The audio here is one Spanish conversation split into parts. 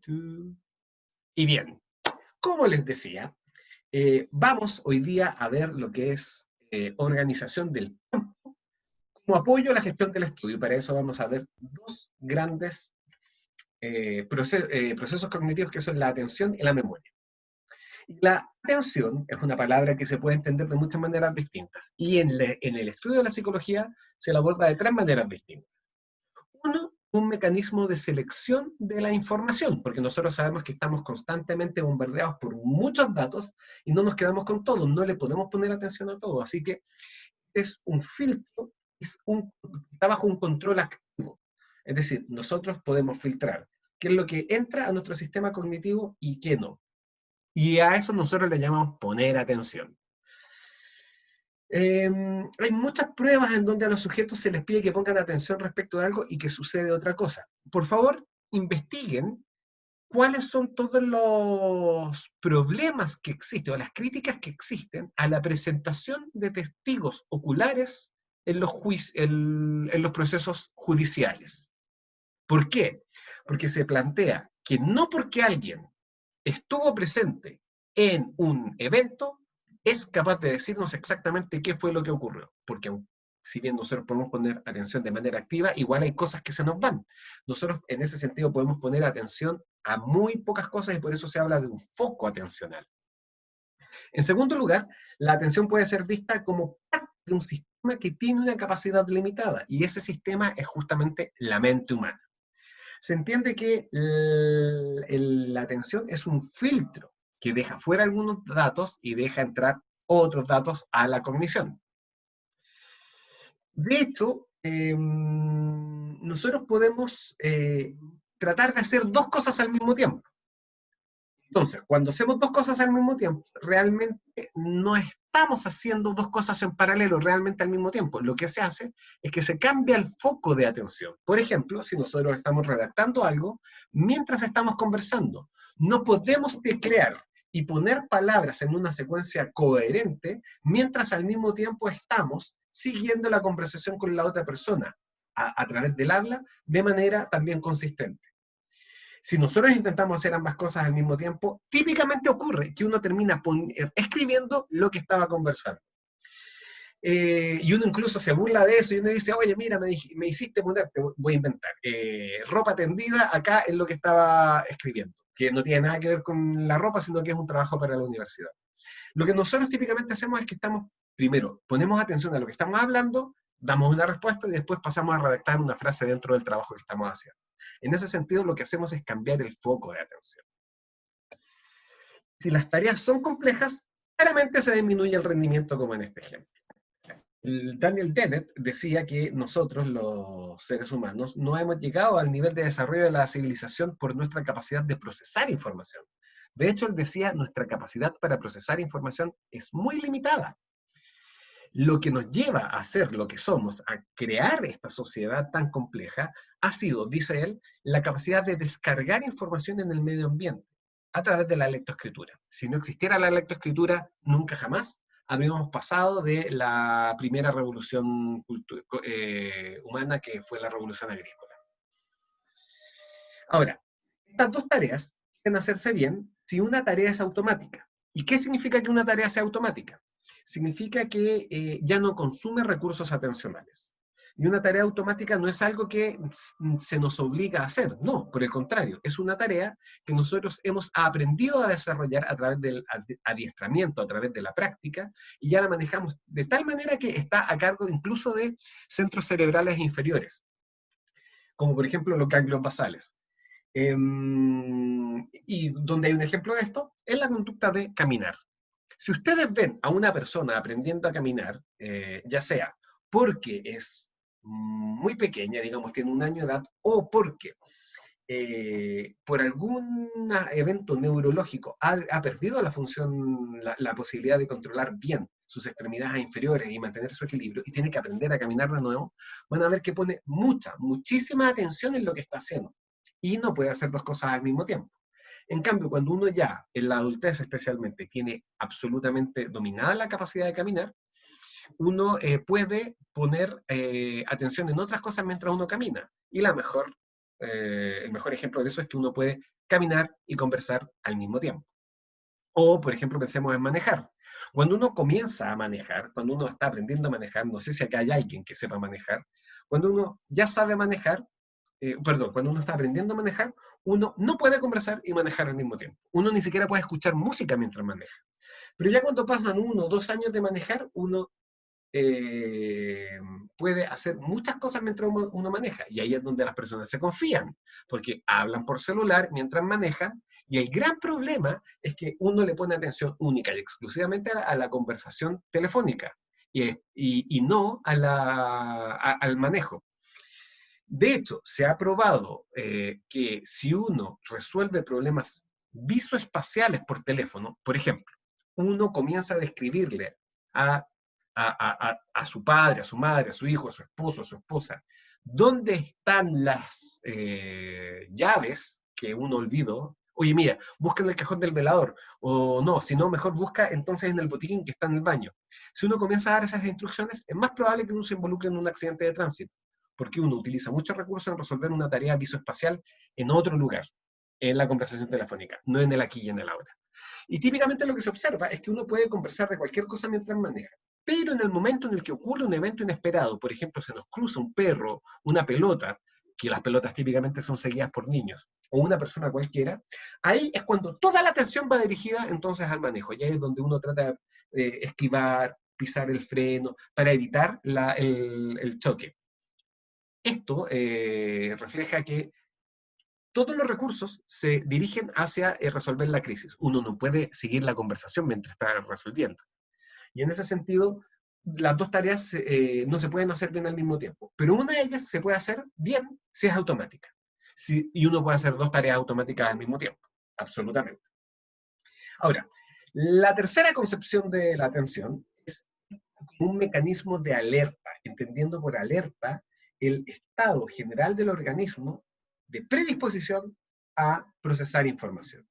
tu. Y bien, como les decía, vamos hoy día a ver lo que es organización del tiempo como apoyo a la gestión del estudio. Para eso vamos a ver dos grandes procesos cognitivos que son la atención y la memoria. Y la atención es una palabra que se puede entender de muchas maneras distintas. Y en el estudio de la psicología se la aborda de tres maneras distintas. Uno, un mecanismo de selección de la información, porque nosotros sabemos que estamos constantemente bombardeados por muchos datos y no nos quedamos con todo, no le podemos poner atención a todo. Así que es un filtro, está bajo un control activo. Es decir, nosotros podemos filtrar qué es lo que entra a nuestro sistema cognitivo y qué no. Y a eso nosotros le llamamos poner atención. Hay muchas pruebas en donde a los sujetos se les pide que pongan atención respecto de algo y que sucede otra cosa. Por favor, investiguen cuáles son todos los problemas que existen o las críticas que existen a la presentación de testigos oculares en los procesos judiciales. ¿Por qué? Porque se plantea que no porque alguien estuvo presente en un evento es capaz de decirnos exactamente qué fue lo que ocurrió. Porque si bien nosotros podemos poner atención de manera activa, igual hay cosas que se nos van. Nosotros en ese sentido podemos poner atención a muy pocas cosas y por eso se habla de un foco atencional. En segundo lugar, la atención puede ser vista como parte de un sistema que tiene una capacidad limitada y ese sistema es justamente la mente humana. Se entiende que la atención es un filtro que deja fuera algunos datos y deja entrar otros datos a la cognición. De hecho, nosotros podemos tratar de hacer dos cosas al mismo tiempo. Entonces, cuando hacemos dos cosas al mismo tiempo, realmente no estamos haciendo dos cosas en paralelo, realmente al mismo tiempo. Lo que se hace es que se cambia el foco de atención. Por ejemplo, si nosotros estamos redactando algo, mientras estamos conversando, no podemos teclear y poner palabras en una secuencia coherente, mientras al mismo tiempo estamos siguiendo la conversación con la otra persona a través del habla de manera también consistente. Si nosotros intentamos hacer ambas cosas al mismo tiempo, típicamente ocurre que uno termina escribiendo lo que estaba conversando. Y uno incluso se burla de eso y uno dice, oye, mira, me hiciste poner, te voy a inventar, ropa tendida acá en lo que estaba escribiendo, que no tiene nada que ver con la ropa, sino que es un trabajo para la universidad. Lo que nosotros típicamente hacemos es que primero, ponemos atención a lo que estamos hablando, damos una respuesta y después pasamos a redactar una frase dentro del trabajo que estamos haciendo. En ese sentido, lo que hacemos es cambiar el foco de atención. Si las tareas son complejas, claramente se disminuye el rendimiento, como en este ejemplo. Daniel Dennett decía que nosotros, los seres humanos, no hemos llegado al nivel de desarrollo de la civilización por nuestra capacidad de procesar información. De hecho, él decía, nuestra capacidad para procesar información es muy limitada. Lo que nos lleva a ser lo que somos, a crear esta sociedad tan compleja, ha sido, dice él, la capacidad de descargar información en el medio ambiente a través de la lectoescritura. Si no existiera la lectoescritura, nunca jamás habríamos pasado de la primera revolución humana, que fue la revolución agrícola. Ahora, estas dos tareas pueden hacerse bien si una tarea es automática. ¿Y qué significa que una tarea sea automática? Significa que ya no consume recursos atencionales. Y una tarea automática no es algo que se nos obliga a hacer, no, por el contrario, es una tarea que nosotros hemos aprendido a desarrollar a través del adiestramiento, a través de la práctica, y ya la manejamos de tal manera que está a cargo incluso de centros cerebrales inferiores, como por ejemplo los ganglios basales. Y donde hay un ejemplo de esto es la conducta de caminar. Si ustedes ven a una persona aprendiendo a caminar, ya sea porque es muy pequeña, digamos, tiene 1 año de edad, o porque por algún evento neurológico ha perdido la función, la posibilidad de controlar bien sus extremidades inferiores y mantener su equilibrio, y tiene que aprender a caminar de nuevo, van a ver que pone muchísima atención en lo que está haciendo, y no puede hacer dos cosas al mismo tiempo. En cambio, cuando uno ya, en la adultez especialmente, tiene absolutamente dominada la capacidad de caminar, uno puede poner atención en otras cosas mientras uno camina. Y el mejor ejemplo de eso es que uno puede caminar y conversar al mismo tiempo. O, por ejemplo, pensemos en manejar. Cuando uno comienza a manejar, cuando uno está aprendiendo a manejar, no sé si acá hay alguien que sepa manejar, cuando uno ya sabe manejar, perdón, cuando uno está aprendiendo a manejar, uno no puede conversar y manejar al mismo tiempo. Uno ni siquiera puede escuchar música mientras maneja. Pero ya cuando pasan 1 o 2 años de manejar, uno eh, puede hacer muchas cosas mientras uno maneja. Y ahí es donde las personas se confían, porque hablan por celular mientras manejan. Y el gran problema es que uno le pone atención única y exclusivamente a la conversación telefónica y no al manejo. De hecho, se ha probado que si uno resuelve problemas visoespaciales por teléfono, por ejemplo, uno comienza a describirle a, a su padre, a su madre, a su hijo, a su esposo, a su esposa, dónde están las llaves que uno olvidó. Oye, mira, busca en el cajón del velador, o no, si no, mejor busca entonces en el botiquín que está en el baño. Si uno comienza a dar esas instrucciones, es más probable que uno se involucre en un accidente de tránsito, porque uno utiliza muchos recursos en resolver una tarea visoespacial en otro lugar, en la conversación telefónica, no en el aquí y en el ahora. Y típicamente lo que se observa es que uno puede conversar de cualquier cosa mientras maneja, pero en el momento en el que ocurre un evento inesperado, por ejemplo, se nos cruza un perro, una pelota, que las pelotas típicamente son seguidas por niños, o una persona cualquiera, ahí es cuando toda la atención va dirigida entonces al manejo, y ahí es donde uno trata de esquivar, pisar el freno, para evitar el choque. Esto refleja que todos los recursos se dirigen hacia resolver la crisis. Uno no puede seguir la conversación mientras está resolviendo. Y en ese sentido, las dos tareas no se pueden hacer bien al mismo tiempo. Pero una de ellas se puede hacer bien si es automática. Y uno puede hacer dos tareas automáticas al mismo tiempo. Absolutamente. Ahora, la tercera concepción de la atención es un mecanismo de alerta, entendiendo por alerta el estado general del organismo de predisposición a procesar información.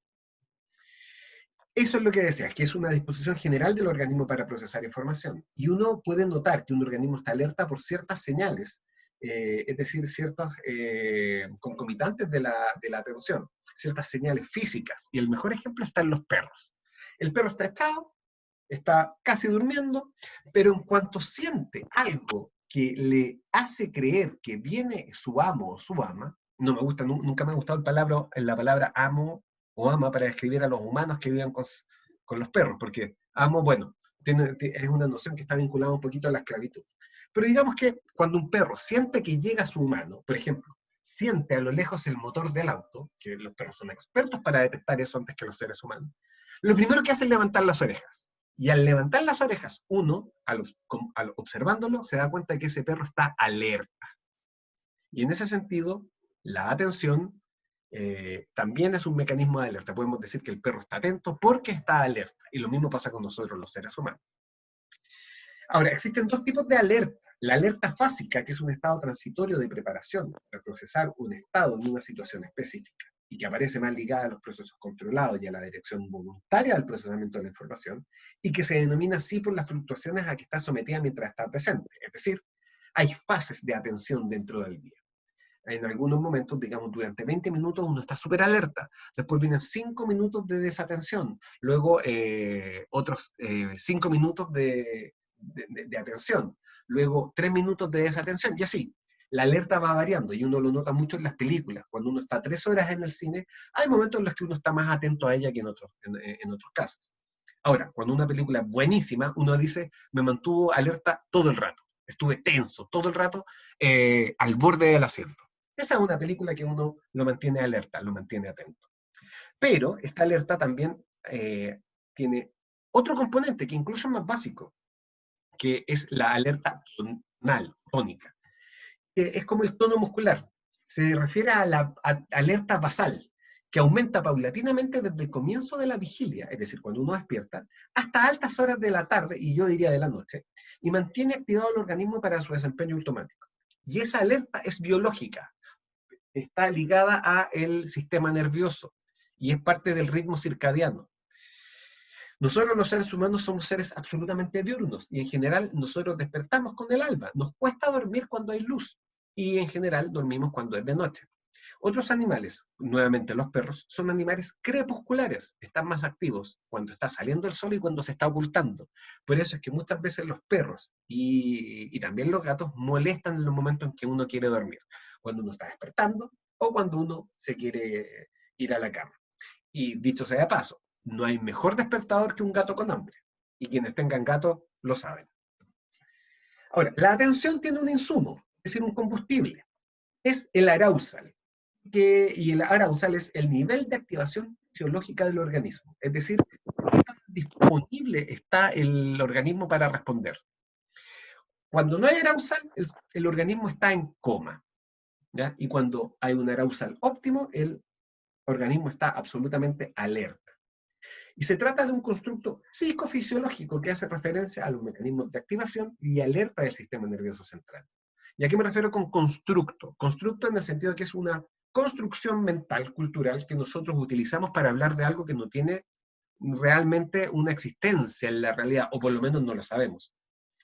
Eso es lo que decías, que es una disposición general del organismo para procesar información. Y uno puede notar que un organismo está alerta por ciertas señales, es decir, ciertos concomitantes de la atención, ciertas señales físicas. Y el mejor ejemplo está en los perros. El perro está echado, está casi durmiendo, pero en cuanto siente algo que le hace creer que viene su amo o su ama, no me gusta, nunca me ha gustado la palabra amo o ama para describir a los humanos que viven con los perros, porque amo, bueno, es una noción que está vinculada un poquito a la esclavitud. Pero digamos que cuando un perro siente que llega su humano, por ejemplo, siente a lo lejos el motor del auto, que los perros son expertos para detectar eso antes que los seres humanos, lo primero que hace es levantar las orejas. Y al levantar las orejas, uno, al observándolo, se da cuenta de que ese perro está alerta. Y en ese sentido, la atención también es un mecanismo de alerta. Podemos decir que el perro está atento porque está alerta. Y lo mismo pasa con nosotros los seres humanos. Ahora, existen dos tipos de alerta. La alerta básica, que es un estado transitorio de preparación para procesar un estado en una situación específica y que aparece más ligada a los procesos controlados y a la dirección voluntaria del procesamiento de la información, y que se denomina así por las fluctuaciones a que está sometida mientras está presente. Es decir, hay fases de atención dentro del día. En algunos momentos, digamos, durante 20 minutos uno está súper alerta, después vienen 5 minutos de desatención, luego otros 5 minutos de atención, luego 3 minutos de desatención, y así. La alerta va variando y uno lo nota mucho en las películas. Cuando uno está 3 horas en el cine, hay momentos en los que uno está más atento a ella que en otros casos. Ahora, cuando una película es buenísima, uno dice, me mantuvo alerta todo el rato. Estuve tenso todo el rato al borde del asiento. Esa es una película que uno lo mantiene alerta, lo mantiene atento. Pero esta alerta también tiene otro componente que incluso es más básico, que es la alerta tonal, tónica, que es como el tono muscular. Se refiere a la alerta basal, que aumenta paulatinamente desde el comienzo de la vigilia, es decir, cuando uno despierta, hasta altas horas de la tarde, y yo diría de la noche, y mantiene activado el organismo para su desempeño automático. Y esa alerta es biológica, está ligada al sistema nervioso, y es parte del ritmo circadiano. Nosotros los seres humanos somos seres absolutamente diurnos y en general nosotros despertamos con el alba. Nos cuesta dormir cuando hay luz y en general dormimos cuando es de noche. Otros animales, nuevamente los perros, son animales crepusculares, están más activos cuando está saliendo el sol y cuando se está ocultando. Por eso es que muchas veces los perros y también los gatos molestan en los momentos en que uno quiere dormir, cuando uno está despertando o cuando uno se quiere ir a la cama. Y dicho sea de paso, no hay mejor despertador que un gato con hambre. Y quienes tengan gato lo saben. Ahora, la atención tiene un insumo, es decir, un combustible. Es el arousal. Y el arousal es el nivel de activación fisiológica del organismo. Es decir, qué tan disponible está el organismo para responder. Cuando no hay arousal, el organismo está en coma. ¿Ya? Y cuando hay un arousal óptimo, el organismo está absolutamente alerta. Y se trata de un constructo psicofisiológico que hace referencia a los mecanismos de activación y alerta del sistema nervioso central. ¿Y a qué me refiero con constructo? Constructo en el sentido de que es una construcción mental, cultural, que nosotros utilizamos para hablar de algo que no tiene realmente una existencia en la realidad, o por lo menos no lo sabemos.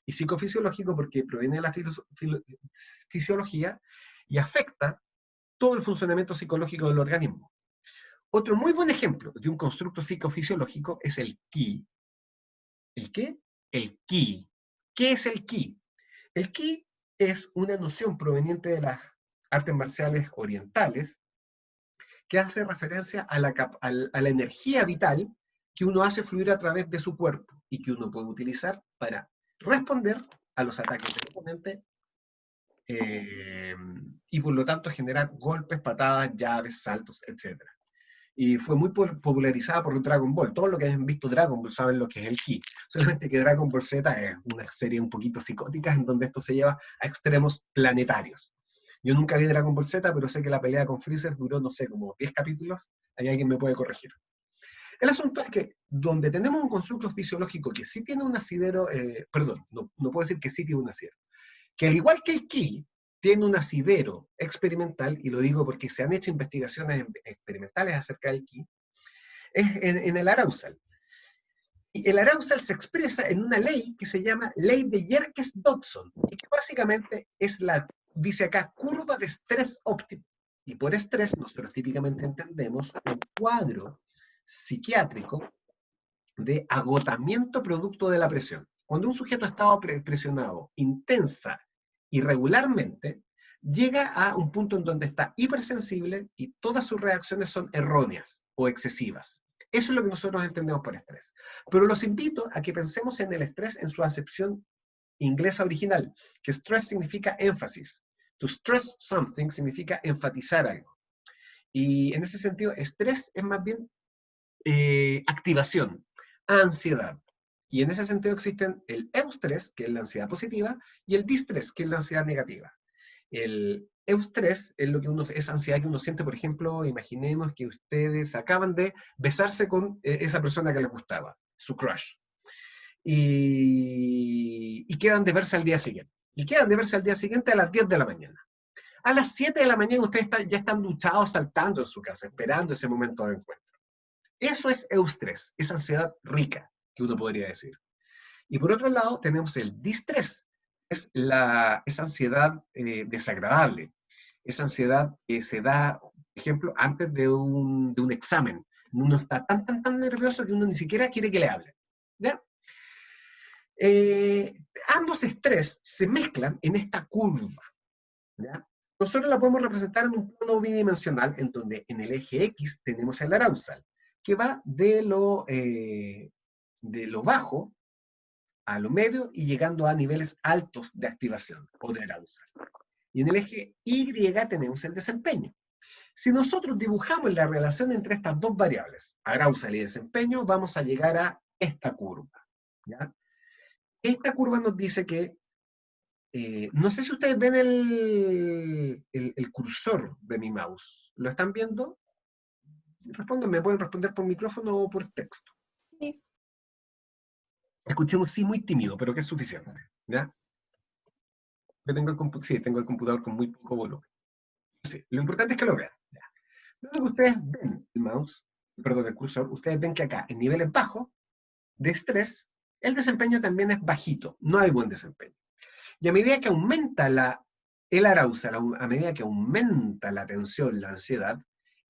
Y psicofisiológico porque proviene de la fisiología y afecta todo el funcionamiento psicológico del organismo. Otro muy buen ejemplo de un constructo psicofisiológico es el ki. ¿El qué? El ki. ¿Qué es el ki? El ki es una noción proveniente de las artes marciales orientales que hace referencia a la energía vital que uno hace fluir a través de su cuerpo y que uno puede utilizar para responder a los ataques del oponente y por lo tanto generar golpes, patadas, llaves, saltos, etc. Y fue muy popularizada por Dragon Ball. Todos los que hayan visto Dragon Ball saben lo que es el ki. Solamente que Dragon Ball Z es una serie un poquito psicótica en donde esto se lleva a extremos planetarios. Yo nunca vi Dragon Ball Z, pero sé que la pelea con Freezer duró, no sé, como 10 capítulos. Ahí alguien me puede corregir. El asunto es que donde tenemos un constructo fisiológico que sí tiene un asidero, no puedo decir que sí tiene un asidero, que al igual que el ki, tiene un asidero experimental, y lo digo porque se han hecho investigaciones experimentales acerca del ki, es en el arousal. Y el arousal se expresa en una ley que se llama Ley de Yerkes-Dodson, y que básicamente es la, dice acá, curva de estrés óptimo. Y por estrés nosotros típicamente entendemos un cuadro psiquiátrico de agotamiento producto de la presión. Cuando un sujeto ha estado presionado intensa y regularmente, llega a un punto en donde está hipersensible y todas sus reacciones son erróneas o excesivas. Eso es lo que nosotros entendemos por estrés. Pero los invito a que pensemos en el estrés en su acepción inglesa original, que stress significa énfasis. To stress something significa enfatizar algo. Y en ese sentido, estrés es más bien activación, ansiedad. Y en ese sentido existen el eustrés, que es la ansiedad positiva, y el distrés, que es la ansiedad negativa. El eustrés es lo que es ansiedad que uno siente, por ejemplo, imaginemos que ustedes acaban de besarse con esa persona que les gustaba, su crush, y quedan de verse al día siguiente. Y quedan de verse al día siguiente a las 10 de la mañana. A las 7 de la mañana ustedes ya están duchados, saltando en su casa, esperando ese momento de encuentro. Eso es eustrés, esa ansiedad rica, que uno podría decir. Y por otro lado, tenemos el distrés, es esa ansiedad desagradable, esa ansiedad que se da, por ejemplo, antes de un examen. Uno está tan nervioso que uno ni siquiera quiere que le hablen. ¿Ya? Ambos estrés se mezclan en esta curva. ¿Ya? Nosotros la podemos representar en un plano bidimensional, en donde en el eje X tenemos el arousal, que va de lo bajo a lo medio y llegando a niveles altos de activación o de arousal. Y en el eje Y tenemos el desempeño. Si nosotros dibujamos la relación entre estas dos variables, arousal y desempeño, vamos a llegar a esta curva. ¿Ya? Esta curva nos dice que no sé si ustedes ven el cursor de mi mouse. ¿Lo están viendo? Respondan, me pueden responder por micrófono o por texto. Sí. Escuché un sí muy tímido, pero que es suficiente. ¿Ya? Yo tengo tengo el computador con muy poco volumen. Sí, lo importante es que lo vean. ¿Ya? Luego que ustedes ven el mouse, perdón, el cursor, ustedes ven que acá, en niveles bajos de estrés, el desempeño también es bajito. No hay buen desempeño. Y a medida que aumenta El arousal, a medida que aumenta la tensión, la ansiedad,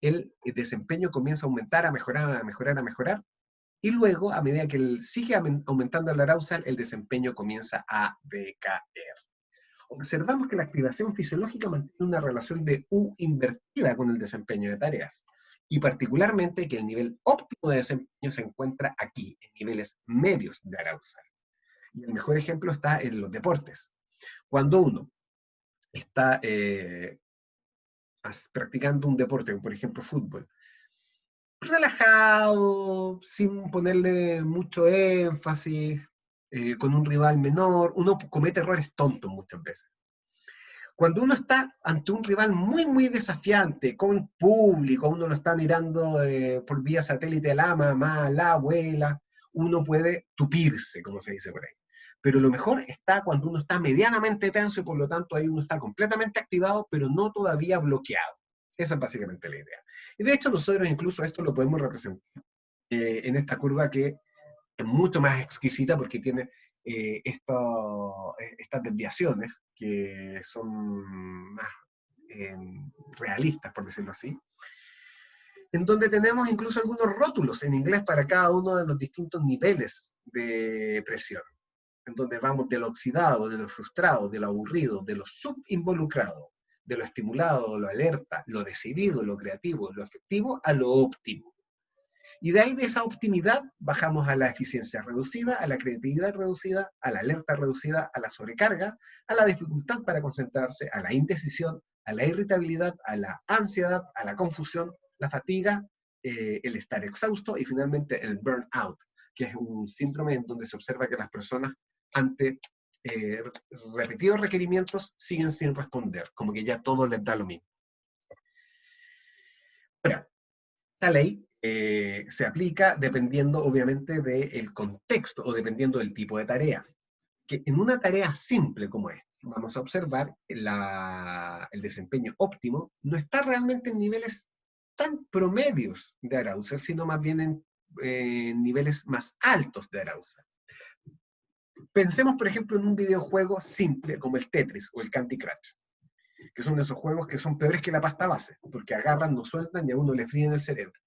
el desempeño comienza a aumentar, a mejorar, a mejorar, a mejorar, y luego, a medida que sigue aumentando el arousal, el desempeño comienza a decaer. Observamos que la activación fisiológica mantiene una relación de U invertida con el desempeño de tareas, y particularmente que el nivel óptimo de desempeño se encuentra aquí, en niveles medios de arousal. Y el mejor ejemplo está en los deportes. Cuando uno está practicando un deporte, por ejemplo fútbol, relajado, sin ponerle mucho énfasis, con un rival menor, uno comete errores tontos muchas veces. Cuando uno está ante un rival muy, muy desafiante, con público, uno lo está mirando por vía satélite, la mamá, la abuela, uno puede tupirse, como se dice por ahí. Pero lo mejor está cuando uno está medianamente tenso y por lo tanto ahí uno está completamente activado, pero no todavía bloqueado. Esa es básicamente la idea. Y de hecho nosotros incluso esto lo podemos representar en esta curva que es mucho más exquisita porque tiene estas desviaciones que son más eh, realistas, por decirlo así, en donde tenemos incluso algunos rótulos en inglés para cada uno de los distintos niveles de presión, en donde vamos de lo oxidado, de lo frustrado, de lo aburrido, de lo subinvolucrado, de lo estimulado, de lo alerta, lo decidido, lo creativo, lo efectivo, a lo óptimo. Y de ahí, de esa optimidad, bajamos a la eficiencia reducida, a la creatividad reducida, a la alerta reducida, a la sobrecarga, a la dificultad para concentrarse, a la indecisión, a la irritabilidad, a la ansiedad, a la confusión, la fatiga, el estar exhausto y finalmente el burnout, que es un síndrome en donde se observa que las personas ante repetidos requerimientos siguen sin responder, como que ya todo les da lo mismo. Ahora, esta ley se aplica dependiendo obviamente del contexto o dependiendo del tipo de tarea. Que en una tarea simple como esta, vamos a observar el desempeño óptimo no está realmente en niveles tan promedios de arousal, sino más bien en niveles más altos de arousal. Pensemos, por ejemplo, en un videojuego simple como el Tetris o el Candy Crush, que son de esos juegos que son peores que la pasta base, porque agarran, no sueltan y a uno le fríen el cerebro.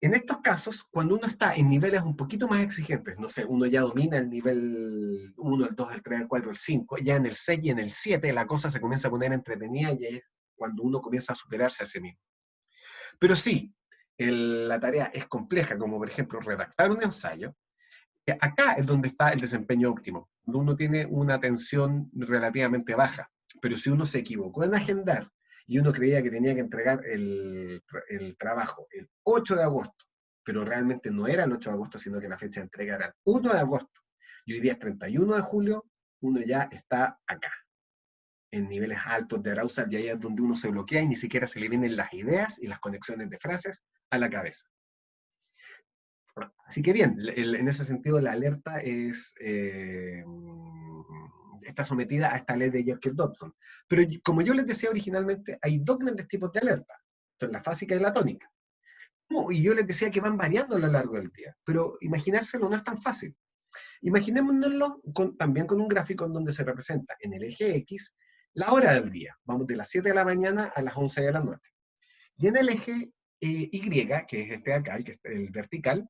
En estos casos, cuando uno está en niveles un poquito más exigentes, no sé, uno ya domina el nivel 1, el 2, el 3, el 4, el 5, ya en el 6 y en el 7 la cosa se comienza a poner entretenida y es cuando uno comienza a superarse a sí mismo. Pero sí, la tarea es compleja, como por ejemplo redactar un ensayo, acá es donde está el desempeño óptimo, cuando uno tiene una atención relativamente baja, pero si uno se equivocó en agendar y uno creía que tenía que entregar el trabajo el 8 de agosto, pero realmente no era el 8 de agosto, sino que la fecha de entrega era el 1 de agosto, y hoy día es 31 de julio, uno ya está acá, en niveles altos de arousal, y ahí es donde uno se bloquea y ni siquiera se le vienen las ideas y las conexiones de frases a la cabeza. Así que bien, en ese sentido la alerta está sometida a esta ley de Jerker-Dodson. Pero como yo les decía originalmente, hay dos grandes tipos de alerta, son la fásica y la tónica. Y yo les decía que van variando a lo largo del día, pero imaginárselo no es tan fácil. Imaginémonoslo también con un gráfico en donde se representa en el eje X la hora del día, vamos de las 7 de la mañana a las 11 de la noche. Y en el eje Y, que es este acá, que es el vertical,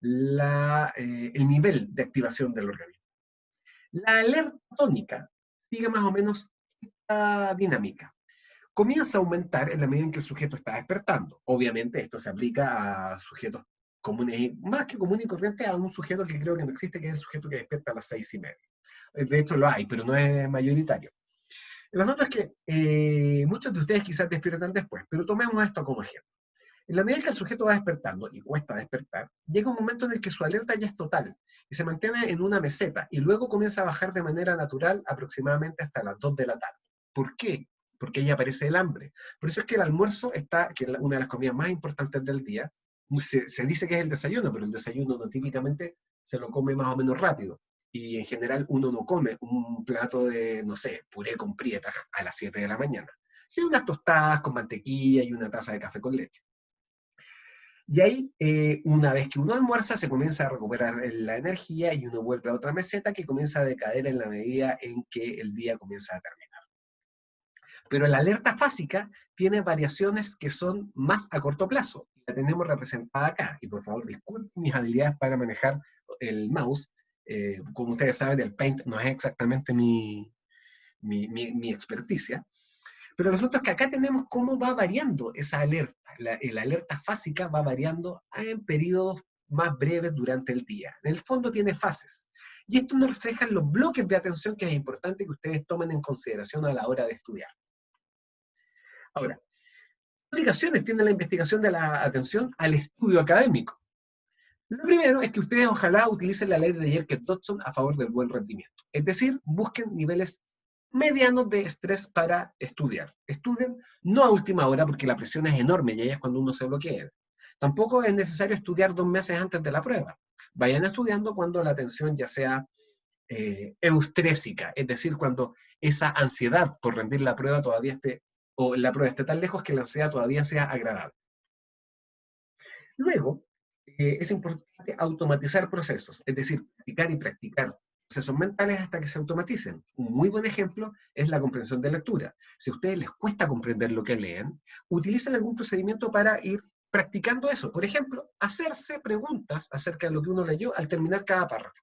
el nivel de activación del organismo. La alerta tónica sigue más o menos esta dinámica. Comienza a aumentar en la medida en que el sujeto está despertando. Obviamente esto se aplica a sujetos comunes, más que común y corriente, a un sujeto que creo que no existe, que es el sujeto que despierta a las 6:30. De hecho lo hay, pero no es mayoritario. El asunto es que muchos de ustedes quizás despiertan después, pero tomemos esto como ejemplo. En la medida que el sujeto va despertando, y cuesta despertar, llega un momento en el que su alerta ya es total y se mantiene en una meseta y luego comienza a bajar de manera natural aproximadamente hasta las 2 de la tarde. ¿Por qué? Porque ahí aparece el hambre. Por eso es que el almuerzo está, que es una de las comidas más importantes del día, se dice que es el desayuno, pero el desayuno no típicamente se lo come más o menos rápido. Y en general uno no come un plato de, no sé, puré con prietas a las 7 de la mañana. Sí, unas tostadas con mantequilla y una taza de café con leche. Y ahí, una vez que uno almuerza, se comienza a recuperar la energía y uno vuelve a otra meseta que comienza a decaer en la medida en que el día comienza a terminar. Pero la alerta fásica tiene variaciones que son más a corto plazo. La tenemos representada acá. Y por favor, disculpen mis habilidades para manejar el mouse. Como ustedes saben, el Paint no es exactamente mi experticia. Pero el asunto es que acá tenemos cómo va variando esa alerta. La alerta fásica va variando en periodos más breves durante el día. En el fondo tiene fases. Y esto nos refleja los bloques de atención que es importante que ustedes tomen en consideración a la hora de estudiar. Ahora, ¿qué aplicaciones tiene la investigación de la atención al estudio académico? Lo primero es que ustedes ojalá utilicen la ley de Yerkes-Dodson a favor del buen rendimiento. Es decir, busquen niveles medianos de estrés para estudiar. Estudien no a última hora porque la presión es enorme y ahí es cuando uno se bloquea. Tampoco es necesario estudiar 2 meses antes de la prueba. Vayan estudiando cuando la atención ya sea eustrésica, es decir, cuando esa ansiedad por rendir la prueba todavía esté, o la prueba esté tan lejos que la ansiedad todavía sea agradable. Luego, es importante automatizar procesos, es decir, practicar y practicar procesos mentales hasta que se automaticen. Un muy buen ejemplo es la comprensión de lectura. Si a ustedes les cuesta comprender lo que leen, utilicen algún procedimiento para ir practicando eso. Por ejemplo, hacerse preguntas acerca de lo que uno leyó al terminar cada párrafo.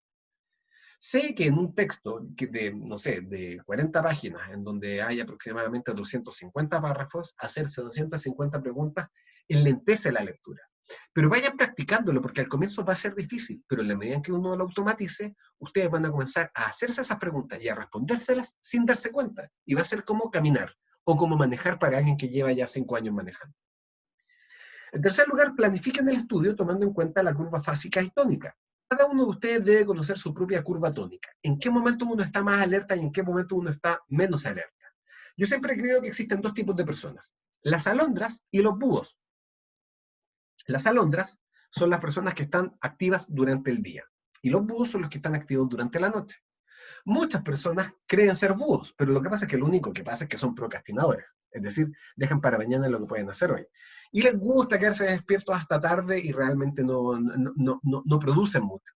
Sé que en un texto de, no sé, de 40 páginas, en donde hay aproximadamente 250 párrafos, hacerse 250 preguntas enlentece la lectura. Pero vayan practicándolo, porque al comienzo va a ser difícil, pero en la medida en que uno lo automatice, ustedes van a comenzar a hacerse esas preguntas y a respondérselas sin darse cuenta. Y va a ser como caminar, o como manejar para alguien que lleva ya 5 años manejando. En tercer lugar, planifiquen el estudio tomando en cuenta la curva fásica y tónica. Cada uno de ustedes debe conocer su propia curva tónica. En qué momento uno está más alerta y en qué momento uno está menos alerta. Yo siempre creo que existen 2 tipos de personas: las alondras y los búhos. Las alondras son las personas que están activas durante el día y los búhos son los que están activos durante la noche. Muchas personas creen ser búhos, pero lo que pasa es que lo único que pasa es que son procrastinadores, es decir, dejan para mañana lo que pueden hacer hoy. Y les gusta quedarse despiertos hasta tarde y realmente no producen mucho.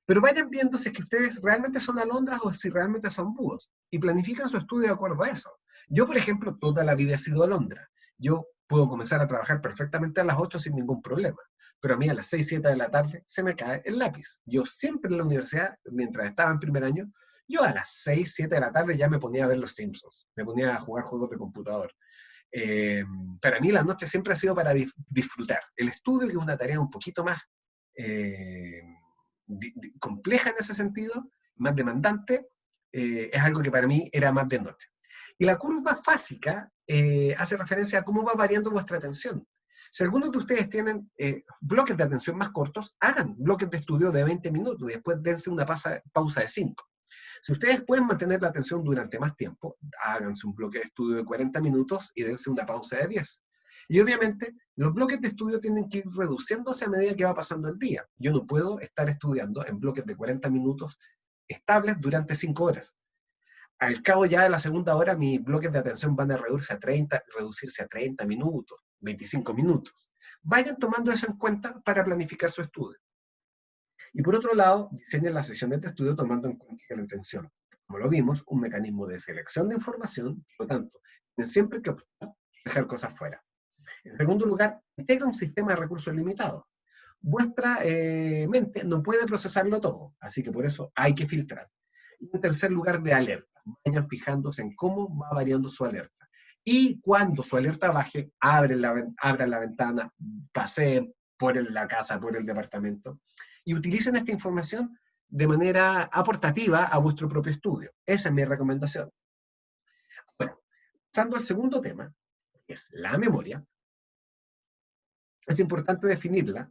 Pero vayan viendo si es que ustedes realmente son alondras o si realmente son búhos, y planifican su estudio de acuerdo a eso. Yo, por ejemplo, toda la vida he sido alondra. Yo puedo comenzar a trabajar perfectamente a las 8 sin ningún problema, pero a mí a las 6, 7 de la tarde se me cae el lápiz. Yo siempre en la universidad, mientras estaba en primer año, yo a las 6, 7 de la tarde ya me ponía a ver Los Simpsons, me ponía a jugar juegos de computador. Para mí la noche siempre ha sido para disfrutar. El estudio, que es una tarea un poquito más compleja en ese sentido, más demandante, es algo que para mí era más de noche. Y la curva fásica hace referencia a cómo va variando vuestra atención. Si algunos de ustedes tienen bloques de atención más cortos, hagan bloques de estudio de 20 minutos y después dense una pausa de 5. Si ustedes pueden mantener la atención durante más tiempo, háganse un bloque de estudio de 40 minutos y dense una pausa de 10. Y obviamente, los bloques de estudio tienen que ir reduciéndose a medida que va pasando el día. Yo no puedo estar estudiando en bloques de 40 minutos estables durante 5 horas. Al cabo ya de la segunda hora, mis bloques de atención van a reducirse a 30 minutos, 25 minutos. Vayan tomando eso en cuenta para planificar su estudio. Y por otro lado, diseñen las sesiones de estudio tomando en cuenta que la atención, como lo vimos, un mecanismo de selección de información, por lo tanto, tienen siempre que optar dejar cosas fuera. En segundo lugar, integra un sistema de recursos limitados. Vuestra mente no puede procesarlo todo, así que por eso hay que filtrar. Y en tercer lugar, de alerta. Vayan fijándose en cómo va variando su alerta. Y cuando su alerta baje, abran la ventana, paseen por la casa, por el departamento, y utilicen esta información de manera aportativa a vuestro propio estudio. Esa es mi recomendación. Bueno, pasando al segundo tema, que es la memoria, es importante definirla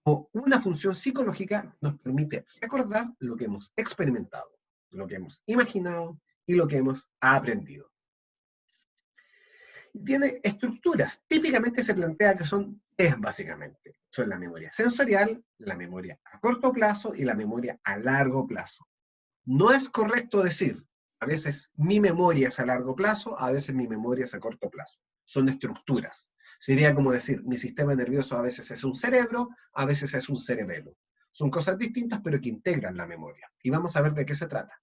como una función psicológica que nos permite recordar lo que hemos experimentado, lo que hemos imaginado y lo que hemos aprendido. Y tiene estructuras. Típicamente se plantea que son 3 básicamente. Son la memoria sensorial, la memoria a corto plazo y la memoria a largo plazo. No es correcto decir, a veces mi memoria es a largo plazo, a veces mi memoria es a corto plazo. Son estructuras. Sería como decir, mi sistema nervioso a veces es un cerebro, a veces es un cerebelo. Son cosas distintas, pero que integran la memoria. Y vamos a ver de qué se trata.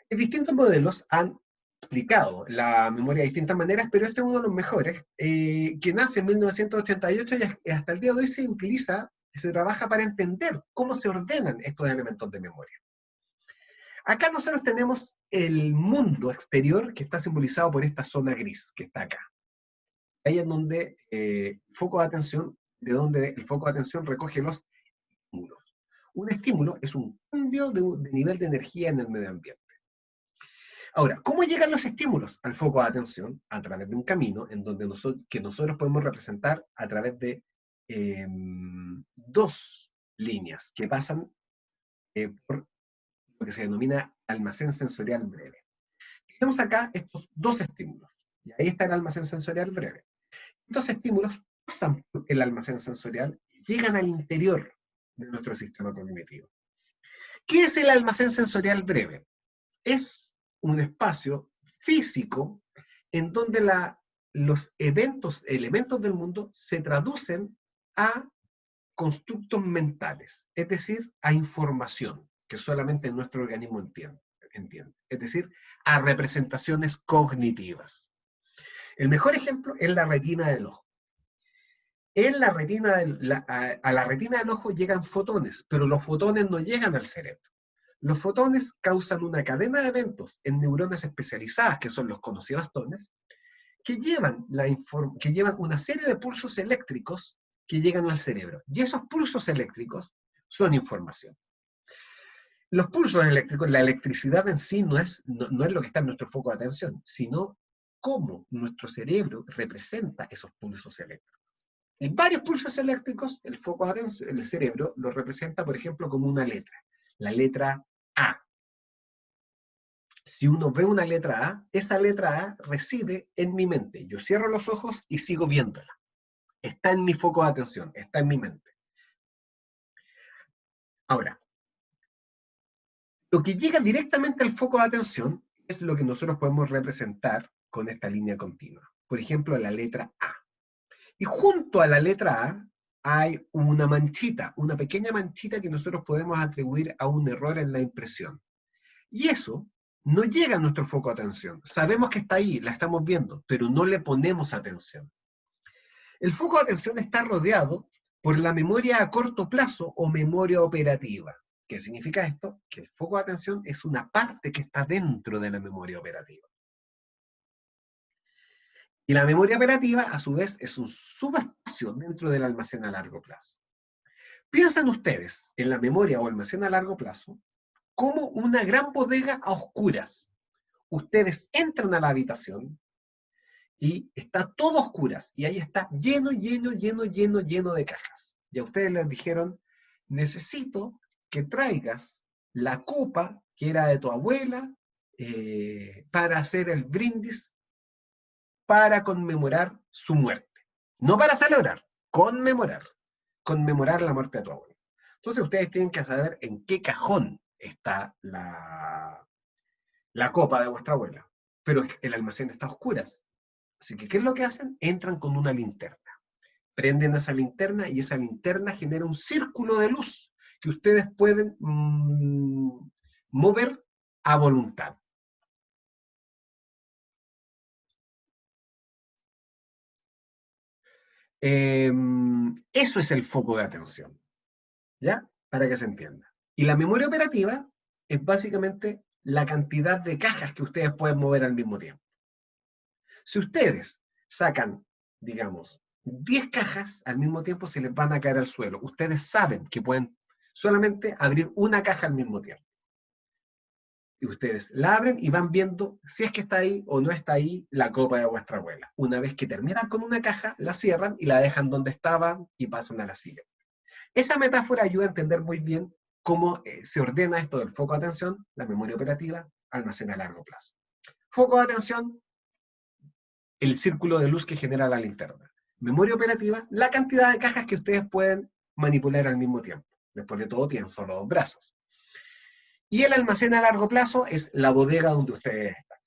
Distintos modelos han explicado la memoria de distintas maneras, pero este es uno de los mejores, que nace en 1988 y hasta el día de hoy se utiliza, se trabaja para entender cómo se ordenan estos elementos de memoria. Acá nosotros tenemos el mundo exterior que está simbolizado por esta zona gris que está acá. Ahí es donde foco de atención, de donde el foco de atención recoge los estímulos. Un estímulo es un cambio de nivel de energía en el medio ambiente. Ahora, ¿cómo llegan los estímulos al foco de atención? A través de un camino en donde nosotros podemos representar a través de dos líneas que pasan por lo que se denomina almacén sensorial breve. Tenemos acá estos dos estímulos, y ahí está el almacén sensorial breve. Estos estímulos pasan por el almacén sensorial y llegan al interior de nuestro sistema cognitivo. ¿Qué es el almacén sensorial breve? Es un espacio físico en donde los elementos del mundo se traducen a constructos mentales, es decir, a información que solamente nuestro organismo entiende, es decir, a representaciones cognitivas. El mejor ejemplo es la retina del ojo. En la retina a la retina del ojo llegan fotones, pero los fotones no llegan al cerebro. Los fotones causan una cadena de eventos en neuronas especializadas, que son los conocibastones, que llevan una serie de pulsos eléctricos que llegan al cerebro. Y esos pulsos eléctricos son información. Los pulsos eléctricos, la electricidad en sí no es lo que está en nuestro foco de atención, sino cómo nuestro cerebro representa esos pulsos eléctricos. En varios pulsos eléctricos, el foco de atención, el cerebro lo representa, por ejemplo, como una letra. La letra A. Si uno ve una letra A, esa letra A reside en mi mente. Yo cierro los ojos y sigo viéndola. Está en mi foco de atención, está en mi mente. Ahora, lo que llega directamente al foco de atención es lo que nosotros podemos representar con esta línea continua. Por ejemplo, la letra A. Y junto a la letra A hay una manchita, una pequeña manchita que nosotros podemos atribuir a un error en la impresión. Y eso no llega a nuestro foco de atención. Sabemos que está ahí, la estamos viendo, pero no le ponemos atención. El foco de atención está rodeado por la memoria a corto plazo o memoria operativa. ¿Qué significa esto? Que el foco de atención es una parte que está dentro de la memoria operativa. Y la memoria operativa, a su vez, es un subespacio dentro del almacén a largo plazo. Piensen ustedes en la memoria o almacén a largo plazo como una gran bodega a oscuras. Ustedes entran a la habitación y está todo a oscuras, y ahí está lleno de cajas. Y a ustedes les dijeron, necesito que traigas la copa que era de tu abuela para hacer el brindis para conmemorar su muerte. No para celebrar, conmemorar la muerte de tu abuela. Entonces ustedes tienen que saber en qué cajón está la copa de vuestra abuela, pero el almacén está a oscuras. Así que, ¿qué es lo que hacen? Entran con una linterna. Prenden esa linterna y esa linterna genera un círculo de luz que ustedes pueden mover a voluntad. Eso es el foco de atención, ¿ya? Para que se entienda. Y la memoria operativa es básicamente la cantidad de cajas que ustedes pueden mover al mismo tiempo. Si ustedes sacan, digamos, 10 cajas, al mismo tiempo se les van a caer al suelo. Ustedes saben que pueden solamente abrir una caja al mismo tiempo. Y ustedes la abren y van viendo si es que está ahí o no está ahí la copa de vuestra abuela. Una vez que terminan con una caja, la cierran y la dejan donde estaba y pasan a la siguiente. Esa metáfora ayuda a entender muy bien cómo se ordena esto del foco de atención, la memoria operativa, almacén a largo plazo. Foco de atención, el círculo de luz que genera la linterna. Memoria operativa, la cantidad de cajas que ustedes pueden manipular al mismo tiempo. Después de todo, tienen solo 2 brazos. Y el almacén a largo plazo es la bodega donde ustedes están.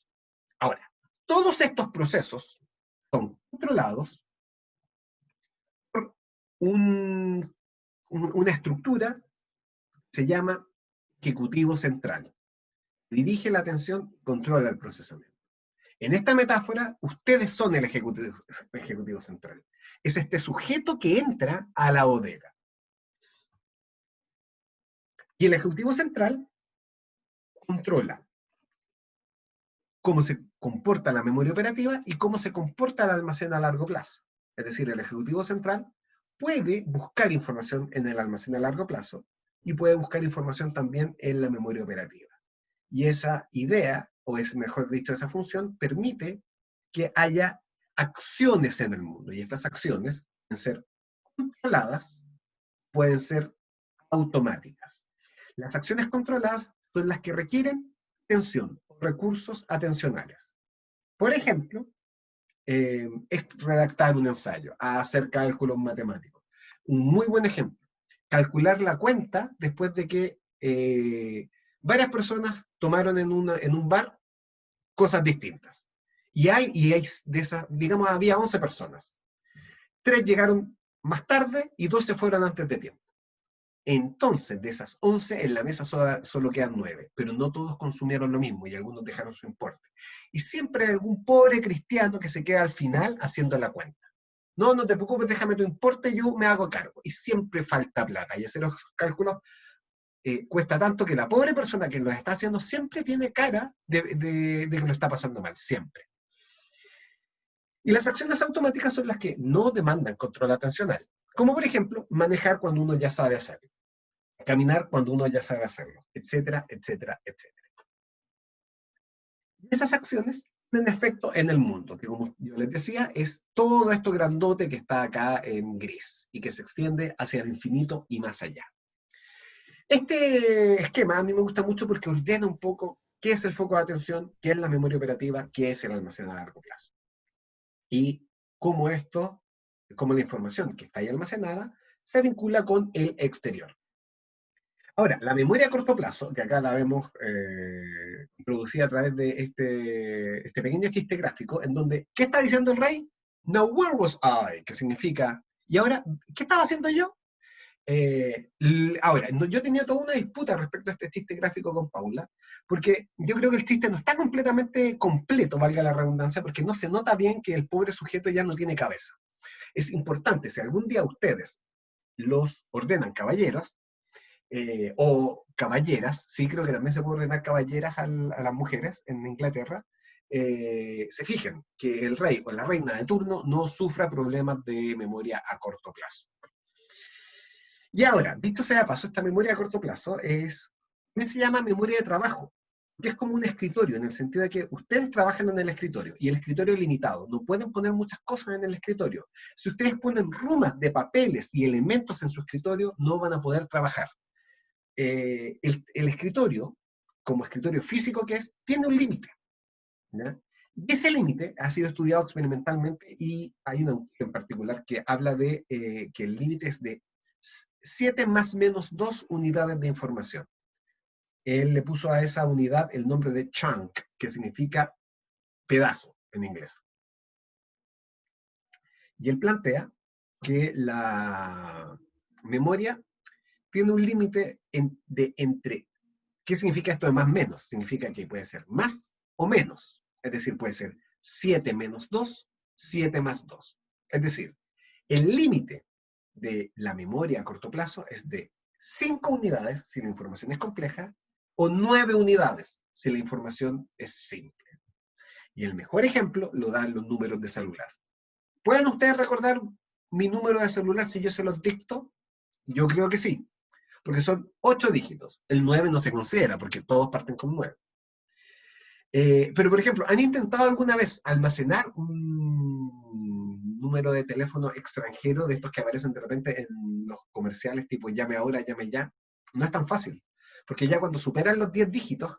Ahora, todos estos procesos son controlados por una estructura que se llama ejecutivo central. Dirige la atención, controla el procesamiento. En esta metáfora, ustedes son el ejecutivo central. Es este sujeto que entra a la bodega. Y el ejecutivo central controla cómo se comporta la memoria operativa y cómo se comporta el almacén a largo plazo. Es decir, el ejecutivo central puede buscar información en el almacén a largo plazo y puede buscar información también en la memoria operativa. Y esa idea, o es mejor dicho, esa función, permite que haya acciones en el mundo. Y estas acciones pueden ser controladas, pueden ser automáticas. Las acciones controladas son las que requieren atención o recursos atencionales. Por ejemplo, es redactar un ensayo, hacer cálculos matemáticos. Un muy buen ejemplo, calcular la cuenta después de que varias personas tomaron en un bar cosas distintas. Y hay de esas, digamos, había 11 personas. 3 llegaron más tarde y 2 se fueron antes de tiempo. Entonces, de esas 11, en la mesa solo quedan 9, pero no todos consumieron lo mismo y algunos dejaron su importe. Y siempre hay algún pobre cristiano que se queda al final haciendo la cuenta. No, no te preocupes, déjame tu importe, yo me hago cargo. Y siempre falta plata. Y hacer los cálculos cuesta tanto que la pobre persona que lo está haciendo siempre tiene cara de que lo está pasando mal, siempre. Y las acciones automáticas son las que no demandan control atencional, como por ejemplo manejar cuando uno ya sabe hacerlo, caminar cuando uno ya sabe hacerlo, etcétera, etcétera, etcétera. Y esas acciones tienen efecto en el mundo, que como yo les decía, es todo esto grandote que está acá en gris y que se extiende hacia el infinito y más allá. Este esquema a mí me gusta mucho porque ordena un poco qué es el foco de atención, qué es la memoria operativa, qué es el almacén a largo plazo. Y cómo cómo la información que está ahí almacenada se vincula con el exterior. Ahora, la memoria a corto plazo, que acá la vemos producida a través de este pequeño chiste gráfico, en donde, ¿qué está diciendo el rey? Now where was I? Que significa, ¿y ahora qué estaba haciendo yo? Ahora, yo tenía toda una disputa respecto a este chiste gráfico con Paula, porque yo creo que el chiste no está completamente completo, valga la redundancia, porque no se nota bien que el pobre sujeto ya no tiene cabeza. Es importante, si algún día ustedes los ordenan caballeros, o caballeras, sí creo que también se puede ordenar caballeras a las mujeres en Inglaterra, se fijen que el rey o la reina de turno no sufra problemas de memoria a corto plazo. Y ahora, dicho sea de paso, esta memoria a corto plazo también se llama memoria de trabajo, que es como un escritorio, en el sentido de que ustedes trabajan en el escritorio, y el escritorio es limitado, no pueden poner muchas cosas en el escritorio. Si ustedes ponen rumas de papeles y elementos en su escritorio, no van a poder trabajar. El escritorio, como escritorio físico que es, tiene un límite. Y ese límite ha sido estudiado experimentalmente y hay un autor en particular que habla de que el límite es de 7 más menos 2 unidades de información. Él le puso a esa unidad el nombre de chunk, que significa pedazo en inglés. Y él plantea que la memoria tiene un límite de entre. ¿Qué significa esto de más menos? Significa que puede ser más o menos. Es decir, puede ser 7 menos 2, 7 más 2. Es decir, el límite de la memoria a corto plazo es de 5 unidades si la información es compleja o 9 unidades si la información es simple. Y el mejor ejemplo lo dan los números de celular. ¿Pueden ustedes recordar mi número de celular si yo se los dicto? Yo creo que sí, porque son 8 dígitos. El 9 no se considera porque todos parten con 9. Pero, por ejemplo, ¿han intentado alguna vez almacenar un número de teléfono extranjero de estos que aparecen de repente en los comerciales tipo llame ahora, llame ya? No es tan fácil, porque ya cuando superan los 10 dígitos,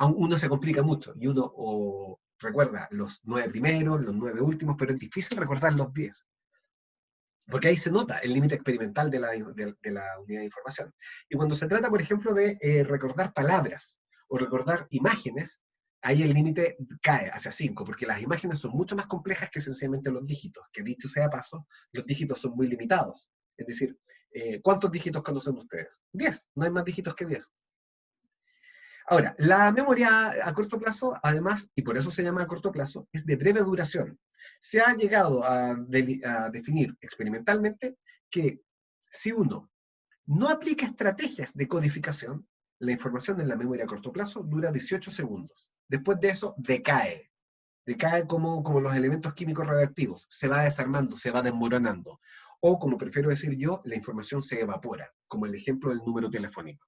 uno se complica mucho y uno recuerda los 9 primeros, los 9 últimos, pero es difícil recordar los 10. Porque ahí se nota el límite experimental de la unidad de información. Y cuando se trata, por ejemplo, de recordar palabras o recordar imágenes, ahí el límite cae hacia 5, porque las imágenes son mucho más complejas que sencillamente los dígitos, que dicho sea de paso, los dígitos son muy limitados. Es decir, ¿cuántos dígitos conocen ustedes? 10, no hay más dígitos que 10. Ahora, la memoria a corto plazo, además, y por eso se llama a corto plazo, es de breve duración. Se ha llegado a definir experimentalmente que si uno no aplica estrategias de codificación, la información en la memoria a corto plazo dura 18 segundos. Después de eso, decae. Decae como los elementos químicos radioactivos. Se va desarmando, se va desmoronando. O, como prefiero decir yo, la información se evapora, como el ejemplo del número telefónico.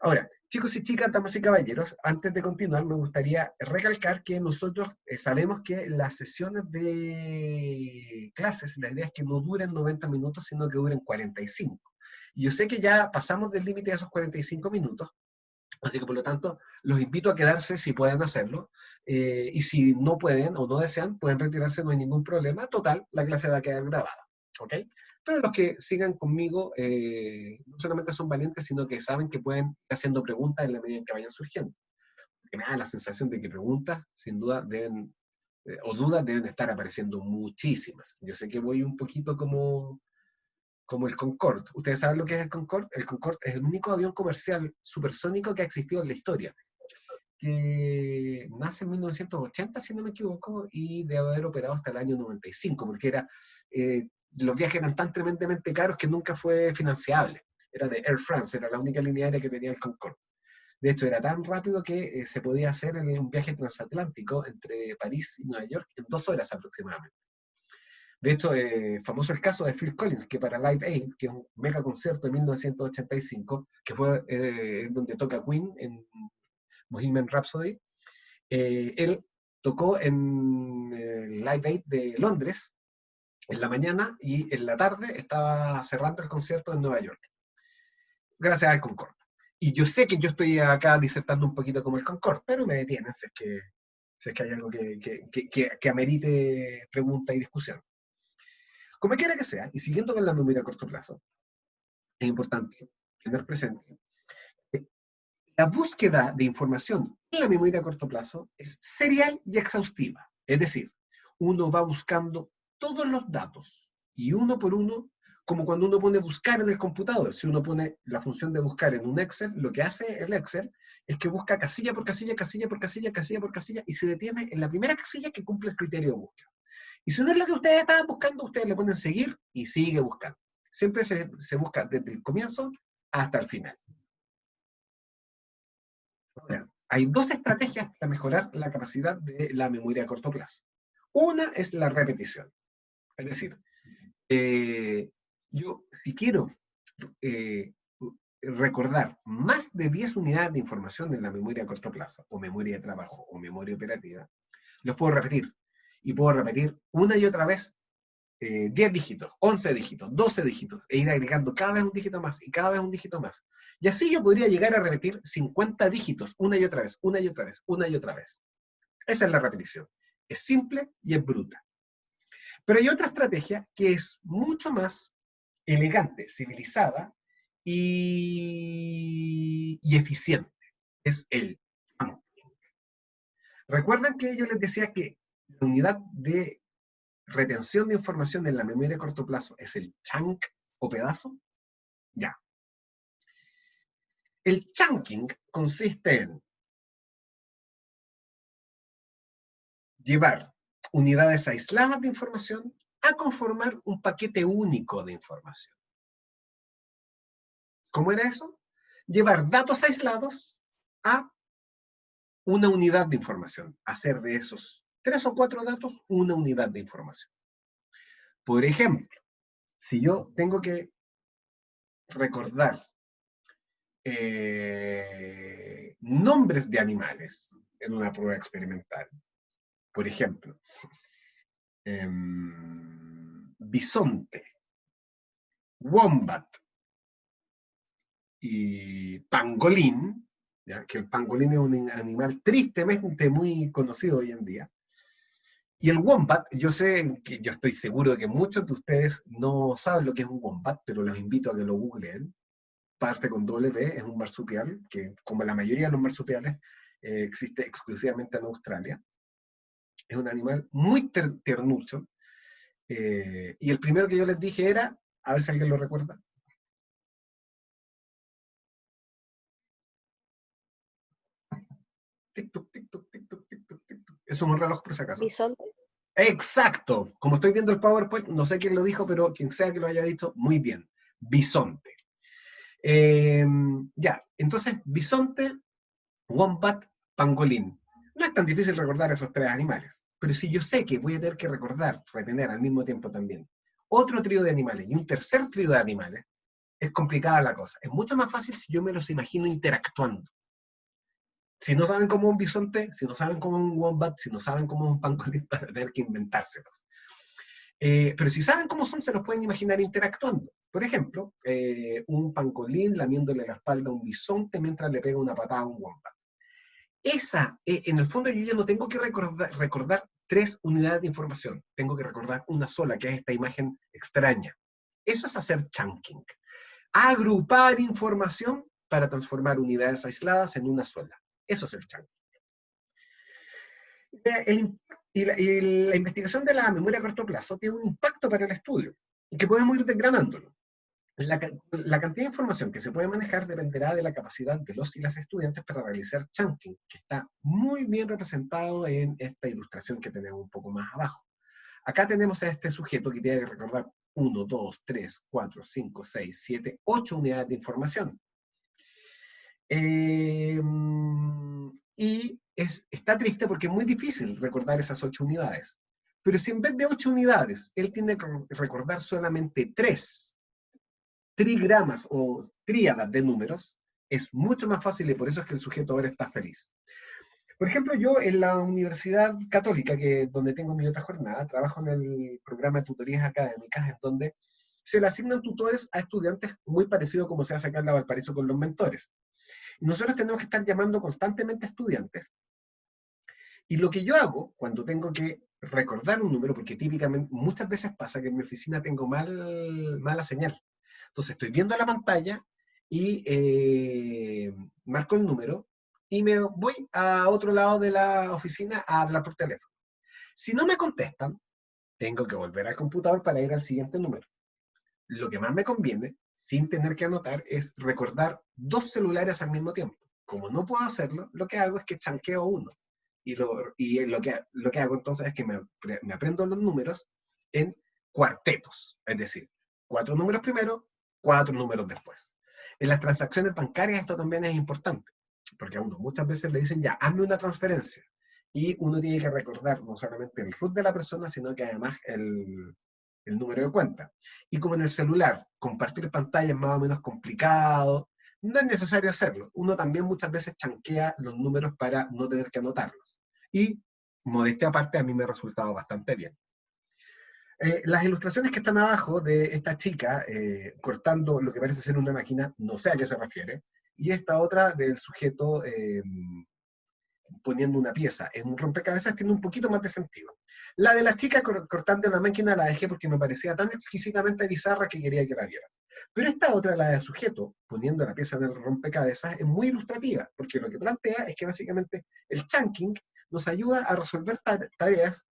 Ahora, chicos y chicas, damas y caballeros, antes de continuar me gustaría recalcar que nosotros sabemos que las sesiones de clases, la idea es que no duren 90 minutos, sino que duren 45. Y yo sé que ya pasamos del límite de esos 45 minutos, así que por lo tanto los invito a quedarse si pueden hacerlo, y si no pueden o no desean, pueden retirarse, no hay ningún problema. Total, la clase va a quedar grabada, ¿ok? Pero los que sigan conmigo no solamente son valientes, sino que saben que pueden ir haciendo preguntas en la medida en que vayan surgiendo. Porque me da la sensación de que preguntas, sin duda, deben, o dudas, deben estar apareciendo muchísimas. Yo sé que voy un poquito como el Concorde. ¿Ustedes saben lo que es el Concorde? El Concorde es el único avión comercial supersónico que ha existido en la historia, que nace en 1980, si no me equivoco, y debe haber operado hasta el año 95, porque los viajes eran tan tremendamente caros que nunca fue financiable. Era de Air France, era la única línea aérea que tenía el Concorde. De hecho, era tan rápido que se podía hacer un viaje transatlántico entre París y Nueva York en 2 horas aproximadamente. De hecho, famoso el caso de Phil Collins, que para Live Aid, que es un mega concierto de 1985, que fue donde toca Queen en Bohemian Rhapsody, él tocó en Live Aid de Londres en la mañana y en la tarde estaba cerrando el concierto en Nueva York, gracias al Concorde. Y yo sé que yo estoy acá disertando un poquito como el Concorde, pero me detienen si es que hay algo que amerite pregunta y discusión. Como quiera que sea, y siguiendo con la memoria a corto plazo, es importante tener presente que la búsqueda de información en la memoria a corto plazo es serial y exhaustiva. Es decir, uno va buscando todos los datos y uno por uno, como cuando uno pone buscar en el computador. Si uno pone la función de buscar en un Excel, lo que hace el Excel es que busca casilla por casilla, casilla por casilla, casilla por casilla, y se detiene en la primera casilla que cumple el criterio de búsqueda. Y si no es lo que ustedes estaban buscando, ustedes le ponen seguir y sigue buscando. Siempre se busca desde el comienzo hasta el final. Ahora, hay dos estrategias para mejorar la capacidad de la memoria a corto plazo. Una es la repetición. Es decir, yo si quiero eh, recordar más de 10 unidades de información en la memoria a corto plazo, o memoria de trabajo, o memoria operativa, los puedo repetir. Y puedo repetir una y otra vez 10 dígitos, 11 dígitos, 12 dígitos, e ir agregando cada vez un dígito más y cada vez un dígito más. Y así yo podría llegar a repetir 50 dígitos una y otra vez, una y otra vez, una y otra vez. Esa es la repetición. Es simple y es bruta. Pero hay otra estrategia que es mucho más elegante, civilizada y eficiente. Es el chunking. ¿Recuerdan que yo les decía que la unidad de retención de información en la memoria a corto plazo es el chunk o pedazo? Ya. El chunking consiste en llevar unidades aisladas de información a conformar un paquete único de información. ¿Cómo era eso? Llevar datos aislados a una unidad de información, hacer de esos 3 o 4 datos una unidad de información. Por ejemplo, si yo tengo que recordar nombres de animales en una prueba experimental, por ejemplo, bisonte, wombat y pangolín, ¿ya? Que el pangolín es un animal tristemente muy conocido hoy en día. Y el wombat, yo sé que yo estoy seguro de que muchos de ustedes no saben lo que es un wombat, pero los invito a que lo googleen. Parte con W, es un marsupial que, como la mayoría de los marsupiales, existe exclusivamente en Australia. Es un animal muy tiernucho. Y el primero que yo les dije era, a ver si alguien lo recuerda. tic-toc, tic-toc, tic-toc, tic-toc, tic-toc. Es un reloj por si acaso. Bisonte. Exacto. Como estoy viendo el PowerPoint, no sé quién lo dijo, pero quien sea que lo haya dicho, muy bien. Bisonte. Ya, entonces, bisonte, wombat, pangolín. No es tan difícil recordar esos tres animales, pero si yo sé que voy a tener que recordar, retener al mismo tiempo también otro trío de animales y un tercer trío de animales, es complicada la cosa. Es mucho más fácil si yo me los imagino interactuando. Si no saben cómo es un bisonte, si no saben cómo es un wombat, si no saben cómo es un pangolín, van a tener que inventárselos. Pero si saben cómo son, se los pueden imaginar interactuando. Por ejemplo, un pangolín lamiéndole la espalda a un bisonte mientras le pega una patada a un wombat. En el fondo yo ya no tengo que recordar tres unidades de información, tengo que recordar una sola, que es esta imagen extraña. Eso es hacer chunking. Agrupar información para transformar unidades aisladas en una sola. Eso es el chunking. La investigación de la memoria a corto plazo tiene un impacto para el estudio, que podemos ir desgranándolo. La cantidad de información que se puede manejar dependerá de la capacidad de los y las estudiantes para realizar chunking, que está muy bien representado en esta ilustración que tenemos un poco más abajo. Acá tenemos a este sujeto que tiene que recordar 1, 2, 3, 4, 5, 6, 7, 8 unidades de información. Y está triste porque es muy difícil recordar esas 8 unidades. Pero si en vez de 8 unidades, él tiene que recordar solamente 3 trigramas o tríadas de números, es mucho más fácil y por eso es que el sujeto ahora está feliz. Por ejemplo, yo en la Universidad Católica, donde tengo mi otra jornada, trabajo en el programa de tutorías académicas, en donde se le asignan tutores a estudiantes muy parecido como se hace acá en la Valparaíso con los mentores. Y nosotros tenemos que estar llamando constantemente a estudiantes. Y lo que yo hago cuando tengo que recordar un número, porque típicamente muchas veces pasa que en mi oficina tengo mala señal. Entonces estoy viendo la pantalla y marco el número y me voy a otro lado de la oficina a hablar por teléfono. Si no me contestan, tengo que volver al computador para ir al siguiente número. Lo que más me conviene, sin tener que anotar, es recordar 2 celulares al mismo tiempo. Como no puedo hacerlo, lo que hago es que chanqueo uno. Y lo que hago entonces es que me aprendo los números en cuartetos. Es decir, 4 números primero, 4 números después. En las transacciones bancarias esto también es importante, porque a uno muchas veces le dicen, ya, hazme una transferencia. Y uno tiene que recordar no solamente el root de la persona, sino que además el número de cuenta. Y como en el celular, compartir pantalla es más o menos complicado, no es necesario hacerlo. Uno también muchas veces chanquea los números para no tener que anotarlos. Y, modestia aparte, a mí me ha resultado bastante bien. Las ilustraciones que están abajo de esta chica cortando lo que parece ser una máquina, no sé a qué se refiere, y esta otra del sujeto poniendo una pieza en un rompecabezas tiene un poquito más de sentido. La de la chica cortando la máquina la dejé porque me parecía tan exquisitamente bizarra que quería que la vieran. Pero esta otra, la del sujeto poniendo la pieza en el rompecabezas, es muy ilustrativa, porque lo que plantea es que básicamente el chunking nos ayuda a resolver tareas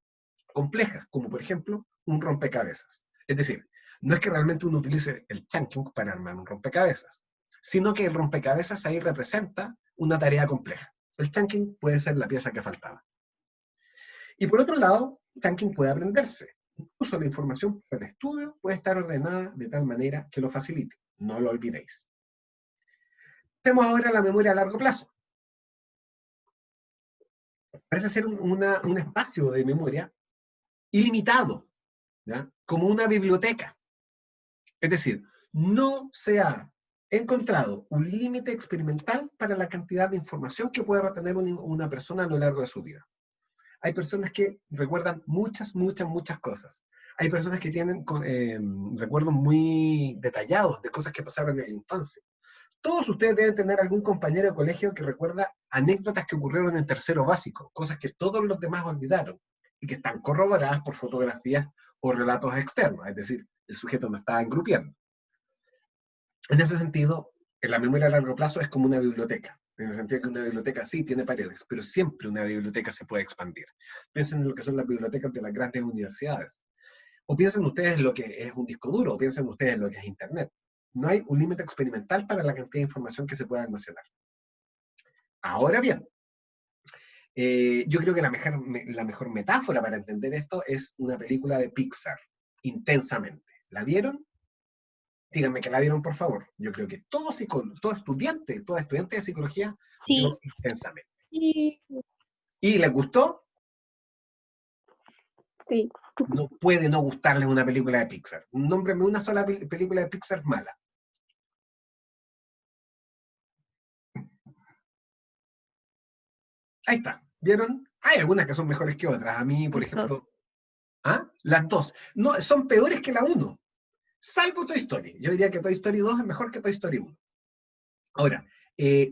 complejas, como por ejemplo un rompecabezas. Es decir, no es que realmente uno utilice el chunking para armar un rompecabezas, sino que el rompecabezas ahí representa una tarea compleja. El chunking puede ser la pieza que faltaba. Y por otro lado, chunking puede aprenderse. Incluso la información para el estudio puede estar ordenada de tal manera que lo facilite. No lo olvidéis. Hacemos ahora la memoria a largo plazo. Parece ser un espacio de memoria ilimitado, ¿ya? Como una biblioteca. Es decir, no se ha encontrado un límite experimental para la cantidad de información que puede retener una persona a lo largo de su vida. Hay personas que recuerdan muchas cosas. Hay personas que tienen recuerdos muy detallados de cosas que pasaron en la infancia. Todos ustedes deben tener algún compañero de colegio que recuerda anécdotas que ocurrieron en tercero básico, cosas que todos los demás olvidaron y que están corroboradas por fotografías o relatos externos, es decir, el sujeto no estaba engrupiendo. En ese sentido, la memoria a largo plazo es como una biblioteca, en el sentido de que una biblioteca sí tiene paredes, pero siempre una biblioteca se puede expandir. Piensen en lo que son las bibliotecas de las grandes universidades. O piensen ustedes en lo que es un disco duro, o piensen ustedes en lo que es Internet. No hay un límite experimental para la cantidad de información que se puede almacenar. Ahora bien, Yo creo que la mejor metáfora para entender esto es una película de Pixar, Intensamente. ¿La vieron? Díganme que la vieron, por favor. Yo creo que todo estudiante de psicología Sí, vio Intensamente. sí, ¿Y les gustó? sí. No puede no gustarles una película de Pixar. Nómbreme una sola película de Pixar mala. Ahí está. ¿Vieron? Hay algunas que son mejores que otras. A mí, por Las dos. ejemplo, ¿ah? Las dos. No, son peores que la uno. Salvo Toy Story. Yo diría que Toy Story 2 es mejor que Toy Story 1. Ahora,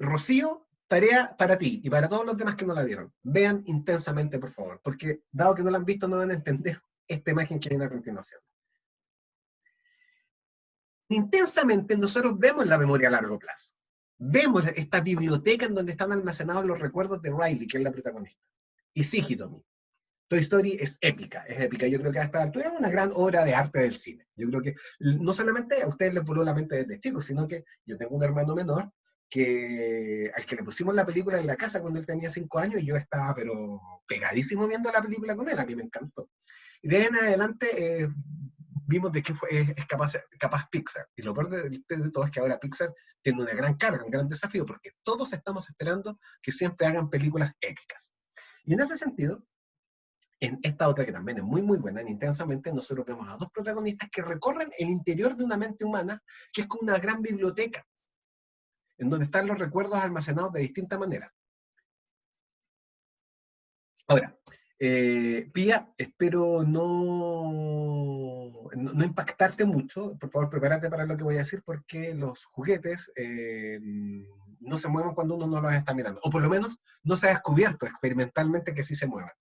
Rocío, tarea para ti y para todos los demás que no la vieron. Vean Intensamente, por favor, porque dado que no la han visto, no van a entender esta imagen que viene a continuación. Intensamente, nosotros vemos la memoria a largo plazo. Vemos esta biblioteca en donde están almacenados los recuerdos de Riley, que es la protagonista, y sí, Hitomi. Toy Story es épica, es épica. Yo creo que a esta altura es una gran obra de arte del cine. Yo creo que no solamente a ustedes les voló la mente desde chicos, sino que yo tengo un hermano menor al que le pusimos la película en la casa cuando él tenía 5 años y yo estaba pero pegadísimo viendo la película con él, a mí me encantó. Y de ahí en adelante vimos de qué es capaz Pixar. Y lo peor de todo es que ahora Pixar tiene una gran carga, un gran desafío, porque todos estamos esperando que siempre hagan películas épicas. Y en ese sentido, en esta otra que también es muy, muy buena, en Intensamente, nosotros vemos a dos protagonistas que recorren el interior de una mente humana, que es como una gran biblioteca, en donde están los recuerdos almacenados de distinta manera. Ahora, Pía, espero no impactarte mucho. Por favor, prepárate para lo que voy a decir, porque los juguetes no se mueven cuando uno no los está mirando. O por lo menos no se ha descubierto experimentalmente que sí se mueven.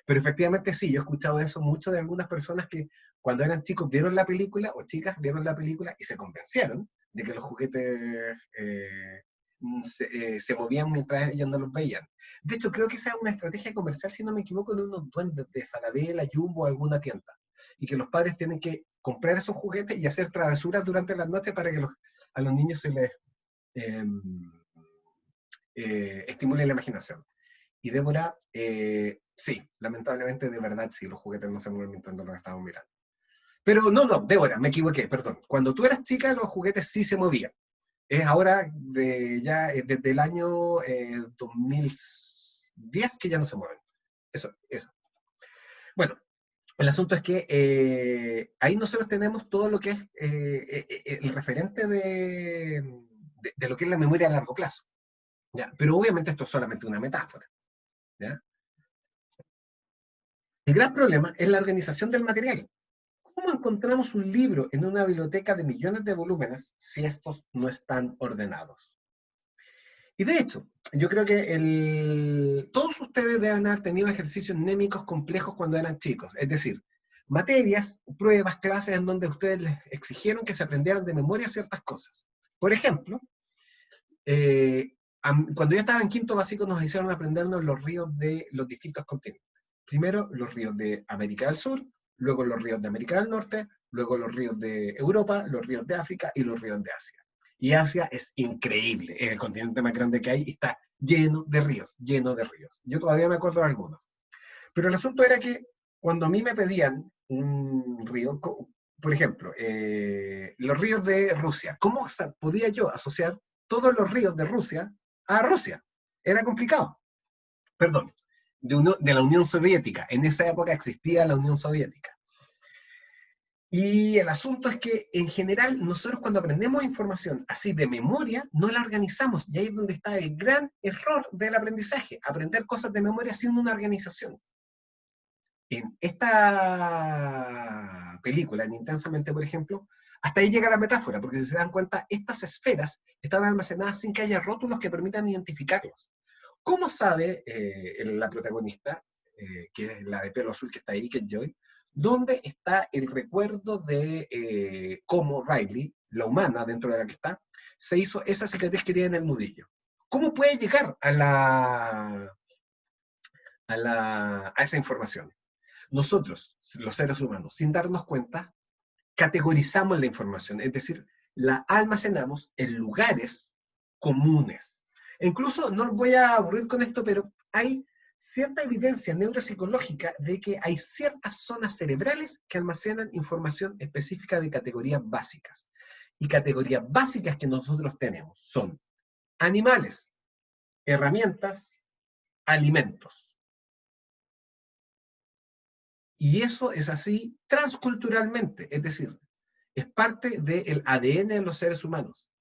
Pero efectivamente sí, yo he escuchado eso mucho de algunas personas que cuando eran chicos vieron la película, o chicas vieron la película y se convencieron de que los juguetes se movían mientras ellos no los veían. De hecho, creo que esa es una estrategia comercial, si no me equivoco, de unos duendes de Falabella, Jumbo o alguna tienda. Y que los padres tienen que comprar esos juguetes y hacer travesuras durante las noches para que a los niños se les eh, estimule la imaginación. Y Débora, sí, lamentablemente, de verdad, sí, los juguetes no se mueven mientras no los estamos mirando. Pero no, Débora, me equivoqué, perdón. Cuando tú eras chica, los juguetes sí se movían. Es ahora, desde el año 2010 que ya no se mueven. Eso. Bueno, el asunto es que ahí nosotros tenemos todo lo que es el referente de lo que es la memoria a largo plazo. ¿Ya? Pero obviamente esto es solamente una metáfora. ¿Ya? El gran problema es la organización del material. ¿Cómo encontramos un libro en una biblioteca de millones de volúmenes si estos no están ordenados? Y de hecho, yo creo que todos ustedes deben haber tenido ejercicios mnémicos complejos cuando eran chicos. Es decir, materias, pruebas, clases en donde ustedes les exigieron que se aprendieran de memoria ciertas cosas. Por ejemplo, cuando yo estaba en quinto básico nos hicieron aprendernos los ríos de los distintos continentes. Primero los ríos de América del Sur, luego los ríos de América del Norte, luego los ríos de Europa, los ríos de África y los ríos de Asia. Y Asia es increíble, es el continente más grande que hay y está lleno de ríos, lleno de ríos. Yo todavía me acuerdo de algunos. Pero el asunto era que cuando a mí me pedían un río, por ejemplo, los ríos de Rusia, ¿cómo podía yo asociar todos los ríos de Rusia a Rusia? Era complicado. Perdón, de la Unión Soviética. En esa época existía la Unión Soviética. Y el asunto es que, en general, nosotros cuando aprendemos información así de memoria, no la organizamos. Y ahí es donde está el gran error del aprendizaje, aprender cosas de memoria sin una organización. En esta película, en Intensamente, por ejemplo, hasta ahí llega la metáfora, porque si se dan cuenta, estas esferas están almacenadas sin que haya rótulos que permitan identificarlos. ¿Cómo sabe la protagonista, que es la de pelo azul que está ahí, que es Joy, dónde está el recuerdo de cómo Riley, la humana dentro de la que está, se hizo esa cicatriz que tiene en el nudillo? ¿Cómo puede llegar a esa información? Nosotros, los seres humanos, sin darnos cuenta, categorizamos la información, es decir, la almacenamos en lugares comunes. E incluso, no voy a aburrir con esto, pero hay cierta evidencia neuropsicológica de que hay ciertas zonas cerebrales que almacenan información específica de categorías básicas. Y categorías básicas que nosotros tenemos son animales, herramientas, alimentos. Y eso es así transculturalmente, es decir, es parte del ADN de los seres humanos.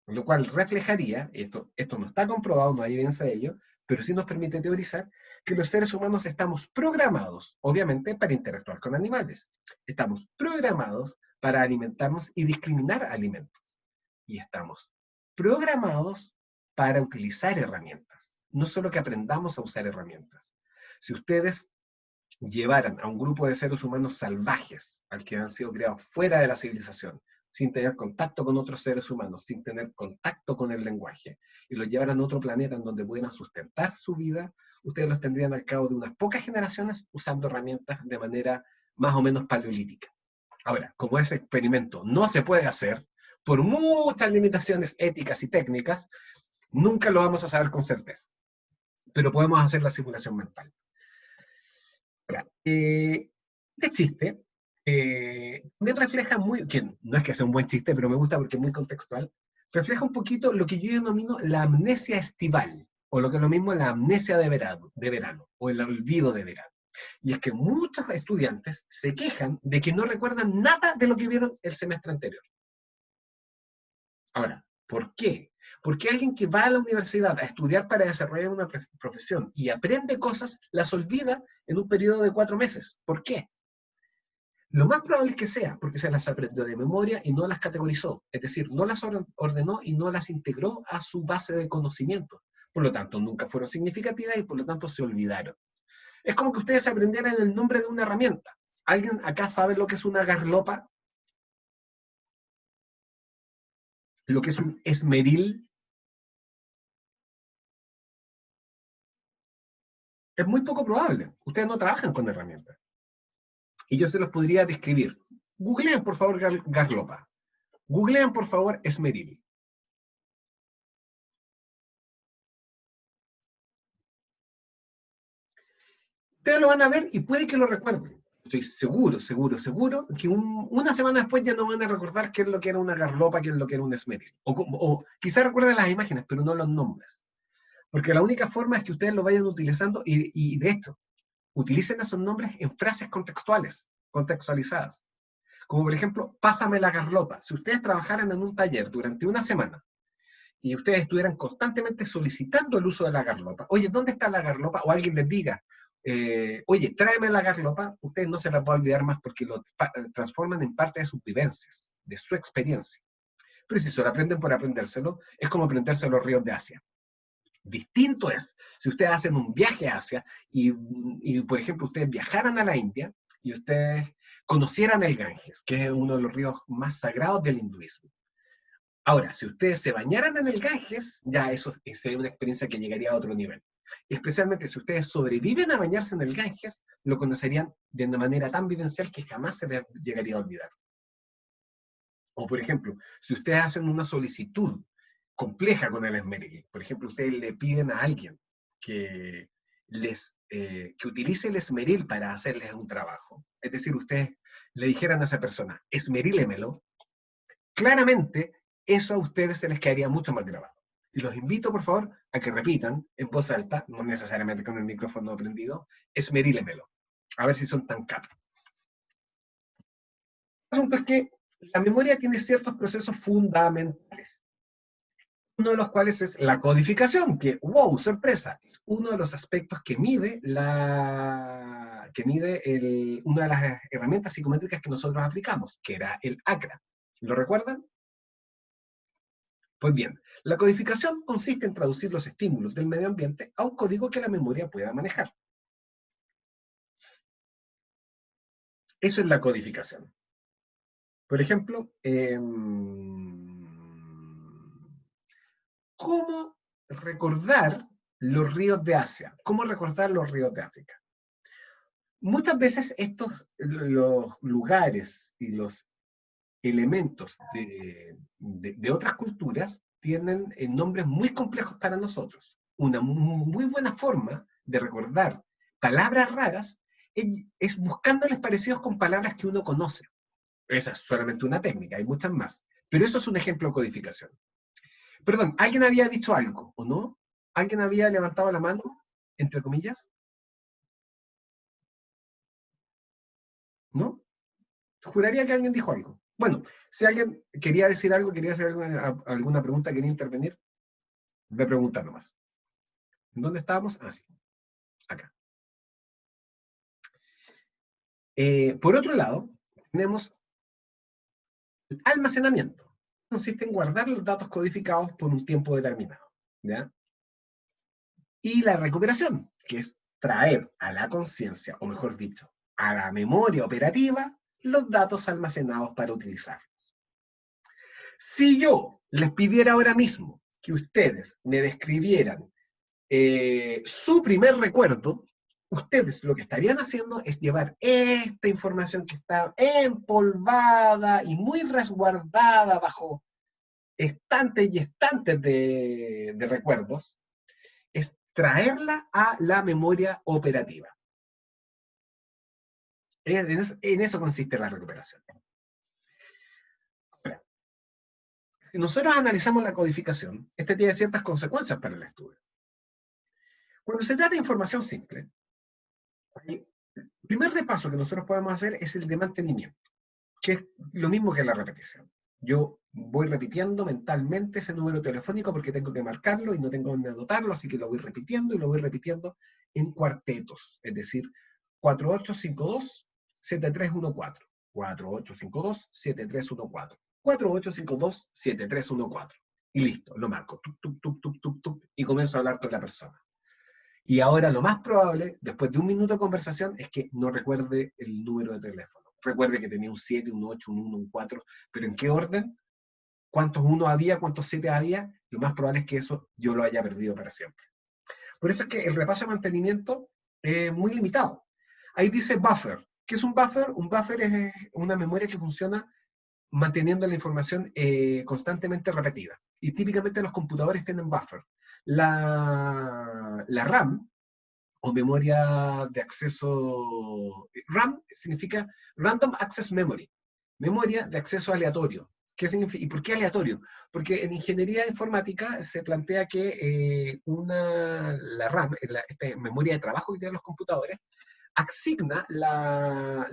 Lo cual reflejaría, esto no está comprobado, no hay evidencia de ello, pero sí nos permite teorizar que los seres humanos estamos programados, obviamente, para interactuar con animales. Estamos programados para alimentarnos y discriminar alimentos. Y estamos programados para utilizar herramientas. No solo que aprendamos a usar herramientas. Si ustedes llevaran a un grupo de seres humanos salvajes, al que han sido creados fuera de la civilización, sin tener contacto con otros seres humanos, sin tener contacto con el lenguaje, y los llevaran a otro planeta en donde pudieran sustentar su vida, ustedes los tendrían al cabo de unas pocas generaciones usando herramientas de manera más o menos paleolítica. Ahora, como ese experimento no se puede hacer por muchas limitaciones éticas y técnicas, nunca lo vamos a saber con certeza, pero podemos hacer la simulación mental. Ahora, este chiste me refleja muy, que no es que sea un buen chiste, pero me gusta porque es muy contextual, refleja un poquito lo que yo denomino la amnesia estival, o lo que es lo mismo la amnesia de verano, o el olvido de verano. Y es que muchos estudiantes se quejan de que no recuerdan nada de lo que vieron el semestre anterior. Ahora, ¿por qué? Porque alguien que va a la universidad a estudiar para desarrollar una profesión y aprende cosas, las olvida en un periodo de 4 meses. ¿Por qué? Lo más probable es que sea porque se las aprendió de memoria y no las categorizó, es decir, no las ordenó y no las integró a su base de conocimiento. Por lo tanto, nunca fueron significativas y por lo tanto se olvidaron. Es como que ustedes aprendieran el nombre de una herramienta. ¿Alguien acá sabe lo que es una garlopa? ¿Lo que es un esmeril? Es muy poco probable. Ustedes no trabajan con herramientas. Y yo se los podría describir. Googleen, por favor, garlopa. Googleen, por favor, esmeril. Ustedes lo van a ver y puede que lo recuerden. Estoy seguro que una semana después ya no van a recordar qué es lo que era una garlopa, qué es lo que era un esmeril. O quizás recuerden las imágenes, pero no los nombres. Porque la única forma es que ustedes lo vayan utilizando y de hecho, utilicen esos nombres en frases contextuales, contextualizadas. Como por ejemplo, pásame la garlopa. Si ustedes trabajaran en un taller durante una semana y ustedes estuvieran constantemente solicitando el uso de la garlopa, oye, ¿dónde está la garlopa? O alguien les diga, oye, tráeme la garlopa, ustedes no se la va a olvidar más porque lo transforman en parte de sus vivencias, de su experiencia. Pero si solo aprenden por aprendérselo, es como aprenderse los ríos de Asia. Distinto es si ustedes hacen un viaje a Asia por ejemplo, ustedes viajaran a la India y ustedes conocieran el Ganges, que es uno de los ríos más sagrados del hinduismo. Ahora, si ustedes se bañaran en el Ganges, ya eso sería una experiencia que llegaría a otro nivel. Especialmente si ustedes sobreviven a bañarse en el Ganges, lo conocerían de una manera tan vivencial que jamás se les llegaría a olvidar. O por ejemplo, si ustedes hacen una solicitud compleja con el esmeril, por ejemplo, ustedes le piden a alguien que que utilice el esmeril para hacerles un trabajo, es decir, ustedes le dijeran a esa persona, esmerílemelo, claramente eso a ustedes se les quedaría mucho más grabado. Y los invito, por favor, a que repitan en voz alta, no necesariamente con el micrófono prendido, esmerílemelo. A ver si son tan capos. El asunto es que la memoria tiene ciertos procesos fundamentales, uno de los cuales es la codificación, que, wow, sorpresa, es uno de los aspectos que mide una de las herramientas psicométricas que nosotros aplicamos, que era el ACRA. ¿Lo recuerdan? Pues bien, la codificación consiste en traducir los estímulos del medio ambiente a un código que la memoria pueda manejar. Eso es la codificación. Por ejemplo, ¿cómo recordar los ríos de Asia? ¿Cómo recordar los ríos de África? Muchas veces los lugares y los elementos de otras culturas tienen nombres muy complejos para nosotros. Una muy buena forma de recordar palabras raras es buscándoles parecidos con palabras que uno conoce. Esa es solamente una técnica, hay muchas más. Pero eso es un ejemplo de codificación. Perdón, ¿alguien había dicho algo o no? ¿Alguien había levantado la mano, entre comillas? ¿No? Juraría que alguien dijo algo. Bueno, si alguien quería decir algo, quería hacer alguna pregunta, quería intervenir, me pregunta nomás. ¿En dónde estábamos? Ah, sí, acá. Por otro lado, tenemos el almacenamiento. Consiste en guardar los datos codificados por un tiempo determinado. ¿Ya? Y la recuperación, que es traer a la conciencia, o mejor dicho, a la memoria operativa, los datos almacenados para utilizarlos. Si yo les pidiera ahora mismo que ustedes me describieran su primer recuerdo, ustedes lo que estarían haciendo es llevar esta información que está empolvada y muy resguardada bajo estantes y estantes de recuerdos, es traerla a la memoria operativa. En eso consiste la recuperación. Ahora, si nosotros analizamos la codificación, este tiene ciertas consecuencias para el estudio. Cuando se trata de información simple, el primer repaso que nosotros podemos hacer es el de mantenimiento, que es lo mismo que la repetición. Yo voy repitiendo mentalmente ese número telefónico porque tengo que marcarlo y no tengo dónde anotarlo, así que lo voy repitiendo y lo voy repitiendo en cuartetos, es decir, 4852-7314, 4852-7314, 4852-7314, y listo, lo marco, tuc, tuc, tuc, tuc, tuc, tuc, y comienzo a hablar con la persona. Y ahora lo más probable, después de un minuto de conversación, es que no recuerde el número de teléfono. Recuerde que tenía un 7, un 8, un 1, un 4, pero ¿en qué orden? ¿Cuántos 1 había? ¿Cuántos 7 había? Lo más probable es que eso yo lo haya perdido para siempre. Por eso es que el repaso de mantenimiento es muy limitado. Ahí dice buffer. ¿Qué es un buffer? Un buffer es una memoria que funciona manteniendo la información constantemente repetida. Y típicamente los computadores tienen buffer. La RAM, o memoria de acceso, RAM significa Random Access Memory, memoria de acceso aleatorio. ¿Qué significa? ¿Y por qué aleatorio? Porque en ingeniería informática se plantea que la RAM, esta memoria de trabajo que tienen los computadores, asigna la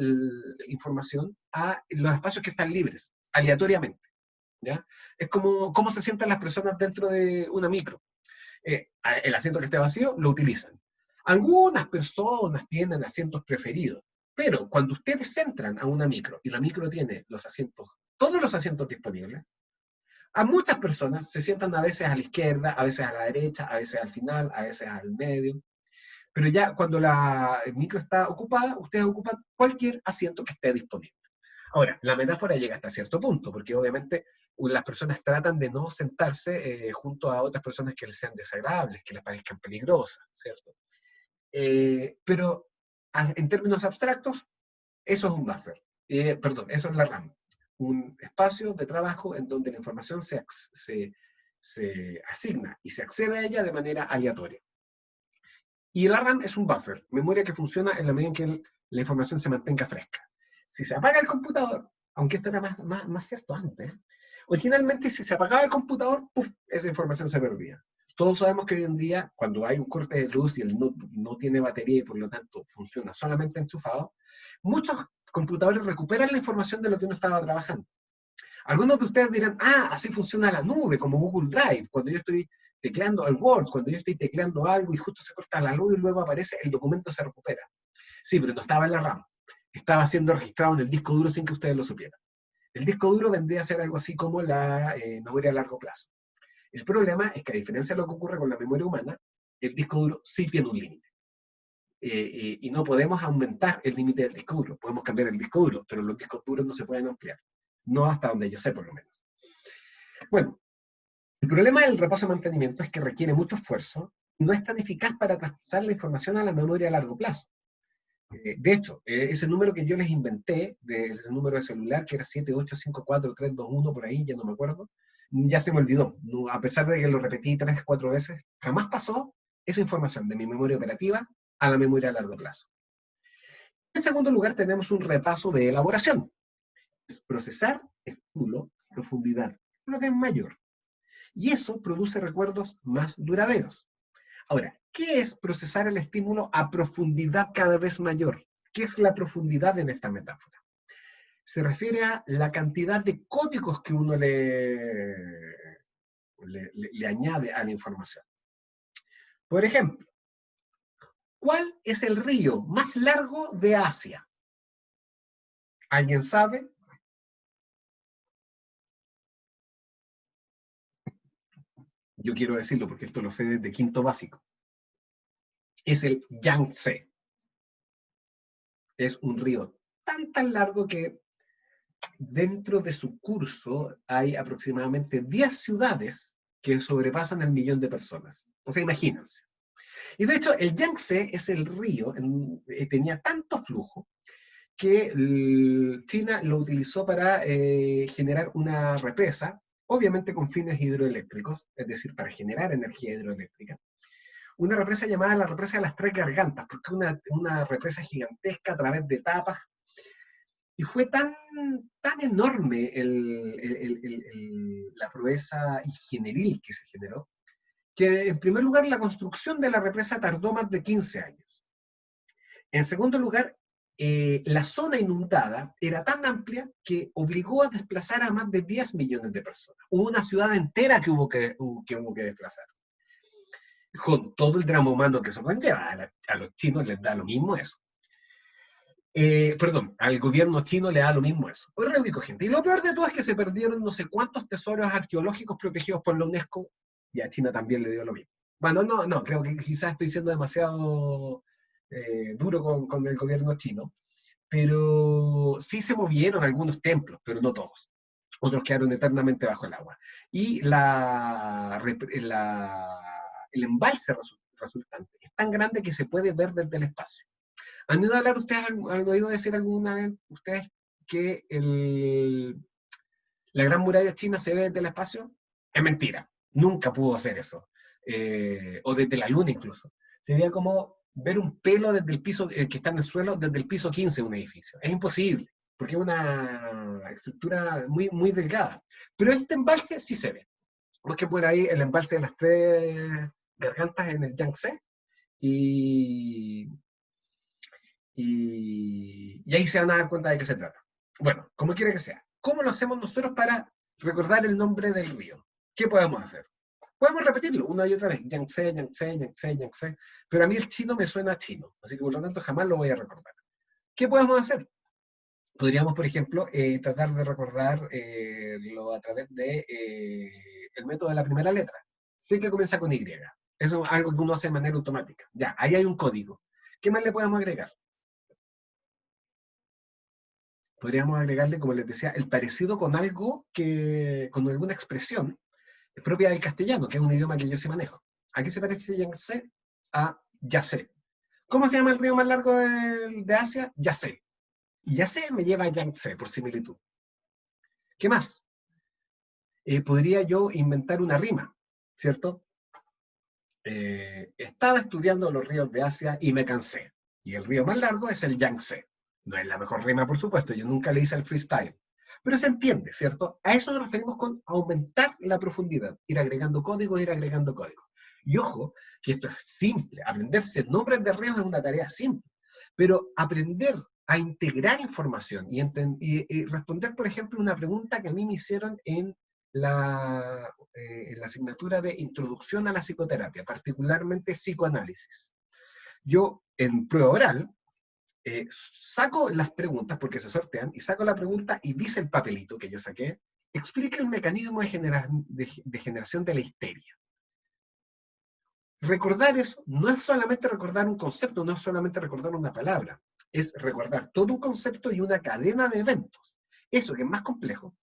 información a los espacios que están libres, aleatoriamente. ¿Ya? Es como cómo se sientan las personas dentro de una micro. El asiento que esté vacío lo utilizan. Algunas personas tienen asientos preferidos, pero cuando ustedes entran a una micro y la micro tiene los asientos, todos los asientos disponibles, a muchas personas se sientan a veces a la izquierda, a veces a la derecha, a veces al final, a veces al medio. Pero ya cuando la micro está ocupada, ustedes ocupan cualquier asiento que esté disponible. Ahora, la metáfora llega hasta cierto punto, porque obviamente las personas tratan de no sentarse junto a otras personas que les sean desagradables, que les parezcan peligrosas, ¿cierto? Pero en términos abstractos, eso es un buffer. Perdón, eso es la RAM. Un espacio de trabajo en donde la información se asigna y se accede a ella de manera aleatoria. Y la RAM es un buffer, memoria que funciona en la medida en que la información se mantenga fresca. Si se apaga el computador, aunque esto era más cierto antes, originalmente si se apagaba el computador, ¡puf!, esa información se perdía. Todos sabemos que hoy en día, cuando hay un corte de luz y el notebook no tiene batería y por lo tanto funciona solamente enchufado, muchos computadores recuperan la información de lo que uno estaba trabajando. Algunos de ustedes dirán, así funciona la nube, como Google Drive, cuando yo estoy tecleando el Word, cuando yo estoy tecleando algo y justo se corta la luz y luego aparece, el documento se recupera. Sí, pero no estaba en la RAM, estaba siendo registrado en el disco duro sin que ustedes lo supieran. El disco duro vendría a ser algo así como la memoria a largo plazo. El problema es que a diferencia de lo que ocurre con la memoria humana, el disco duro sí tiene un límite. Y no podemos aumentar el límite del disco duro. Podemos cambiar el disco duro, pero los discos duros no se pueden ampliar. No hasta donde yo sé, por lo menos. Bueno, el problema del repaso de mantenimiento es que requiere mucho esfuerzo y no es tan eficaz para traspasar la información a la memoria a largo plazo. De hecho, ese número que yo les inventé, ese número de celular, que era 7854321, por ahí, ya no me acuerdo, ya se me olvidó. No, a pesar de que lo repetí 3, 4 veces, jamás pasó esa información de mi memoria operativa a la memoria a largo plazo. En segundo lugar, tenemos un repaso de elaboración. Es procesar estímulo a profundidad cada vez mayor. Y eso produce recuerdos más duraderos. Ahora, ¿qué es procesar el estímulo a profundidad cada vez mayor? ¿Qué es la profundidad en esta metáfora? Se refiere a la cantidad de códigos que uno le añade a la información. Por ejemplo, ¿cuál es el río más largo de Asia? ¿Alguien sabe? Yo quiero decirlo porque esto lo sé desde quinto básico. Es el Yangtze. Es un río tan largo que dentro de su curso hay aproximadamente 10 ciudades que sobrepasan el 1.000.000 de personas. O sea, imagínense. Y de hecho, el Yangtze es el río, tenía tanto flujo que China lo utilizó para generar una represa, obviamente con fines hidroeléctricos, es decir, para generar energía hidroeléctrica. Una represa llamada la represa de las Tres Gargantas, porque es una represa gigantesca a través de etapas, y fue tan enorme la proeza ingenieril que se generó, que en primer lugar la construcción de la represa tardó más de 15 años. En segundo lugar, la zona inundada era tan amplia que obligó a desplazar a más de 10 millones de personas. Hubo una ciudad entera que hubo que desplazar. Con todo el drama humano que eso conlleva, a los chinos les da lo mismo eso. Perdón, al gobierno chino le da lo mismo eso. Hoy reubico gente. Y lo peor de todo es que se perdieron no sé cuántos tesoros arqueológicos protegidos por la UNESCO, y a China también le dio lo mismo. Bueno, no, creo que quizás estoy siendo demasiado duro con el gobierno chino, pero sí se movieron algunos templos, pero no todos. Otros quedaron eternamente bajo el agua. Y el embalse resultante es tan grande que se puede ver desde el espacio. ¿Han oído hablar ustedes, han oído decir alguna vez ustedes que la Gran Muralla China se ve desde el espacio? Es mentira, nunca pudo hacer eso. O desde la Luna incluso. Sería como ver un pelo desde el piso que está en el suelo, desde el piso 15 de un edificio. Es imposible, porque es una estructura muy delgada. Pero este embalse sí se ve. Busquen por ahí el embalse de las Tres Gargantas en el Yangtze y ahí se van a dar cuenta de qué se trata. Bueno, como quiera que sea. ¿Cómo lo hacemos nosotros para recordar el nombre del río? ¿Qué podemos hacer? Podemos repetirlo una y otra vez. Yangtze, Yangtze, Yangtze, Yangtze. Pero a mí el chino me suena chino, así que por lo tanto jamás lo voy a recordar. ¿Qué podemos hacer? Podríamos, por ejemplo, tratar de recordarlo a través de el método de la primera letra. Sé que comienza con Y. Eso es algo que uno hace de manera automática. Ya, ahí hay un código. ¿Qué más le podemos agregar? Podríamos agregarle, como les decía, el parecido con algo con alguna expresión propia del castellano, que es un idioma que yo sí manejo. ¿A qué se parece Yangtze? A Yangtze. ¿Cómo se llama el río más largo de Asia? Yangtze. Y Yangtze me lleva a Yangtze, por similitud. ¿Qué más? Podría yo inventar una rima, ¿cierto? Estaba estudiando los ríos de Asia y me cansé. Y el río más largo es el Yangtze. No es la mejor rima, por supuesto, yo nunca le hice el freestyle. Pero se entiende, ¿cierto? A eso nos referimos con aumentar la profundidad, ir agregando códigos, ir agregando códigos. Y ojo, que esto es simple, aprenderse nombres de ríos es una tarea simple, pero aprender a integrar información y responder, por ejemplo, una pregunta que a mí me hicieron en la asignatura de Introducción a la Psicoterapia, particularmente psicoanálisis. Yo, en prueba oral, saco las preguntas, porque se sortean, y saco la pregunta y dice el papelito que yo saqué, explica el mecanismo de generación de la histeria. Recordar eso no es solamente recordar un concepto, no es solamente recordar una palabra, es recordar todo un concepto y una cadena de eventos. Eso, que es más complejo,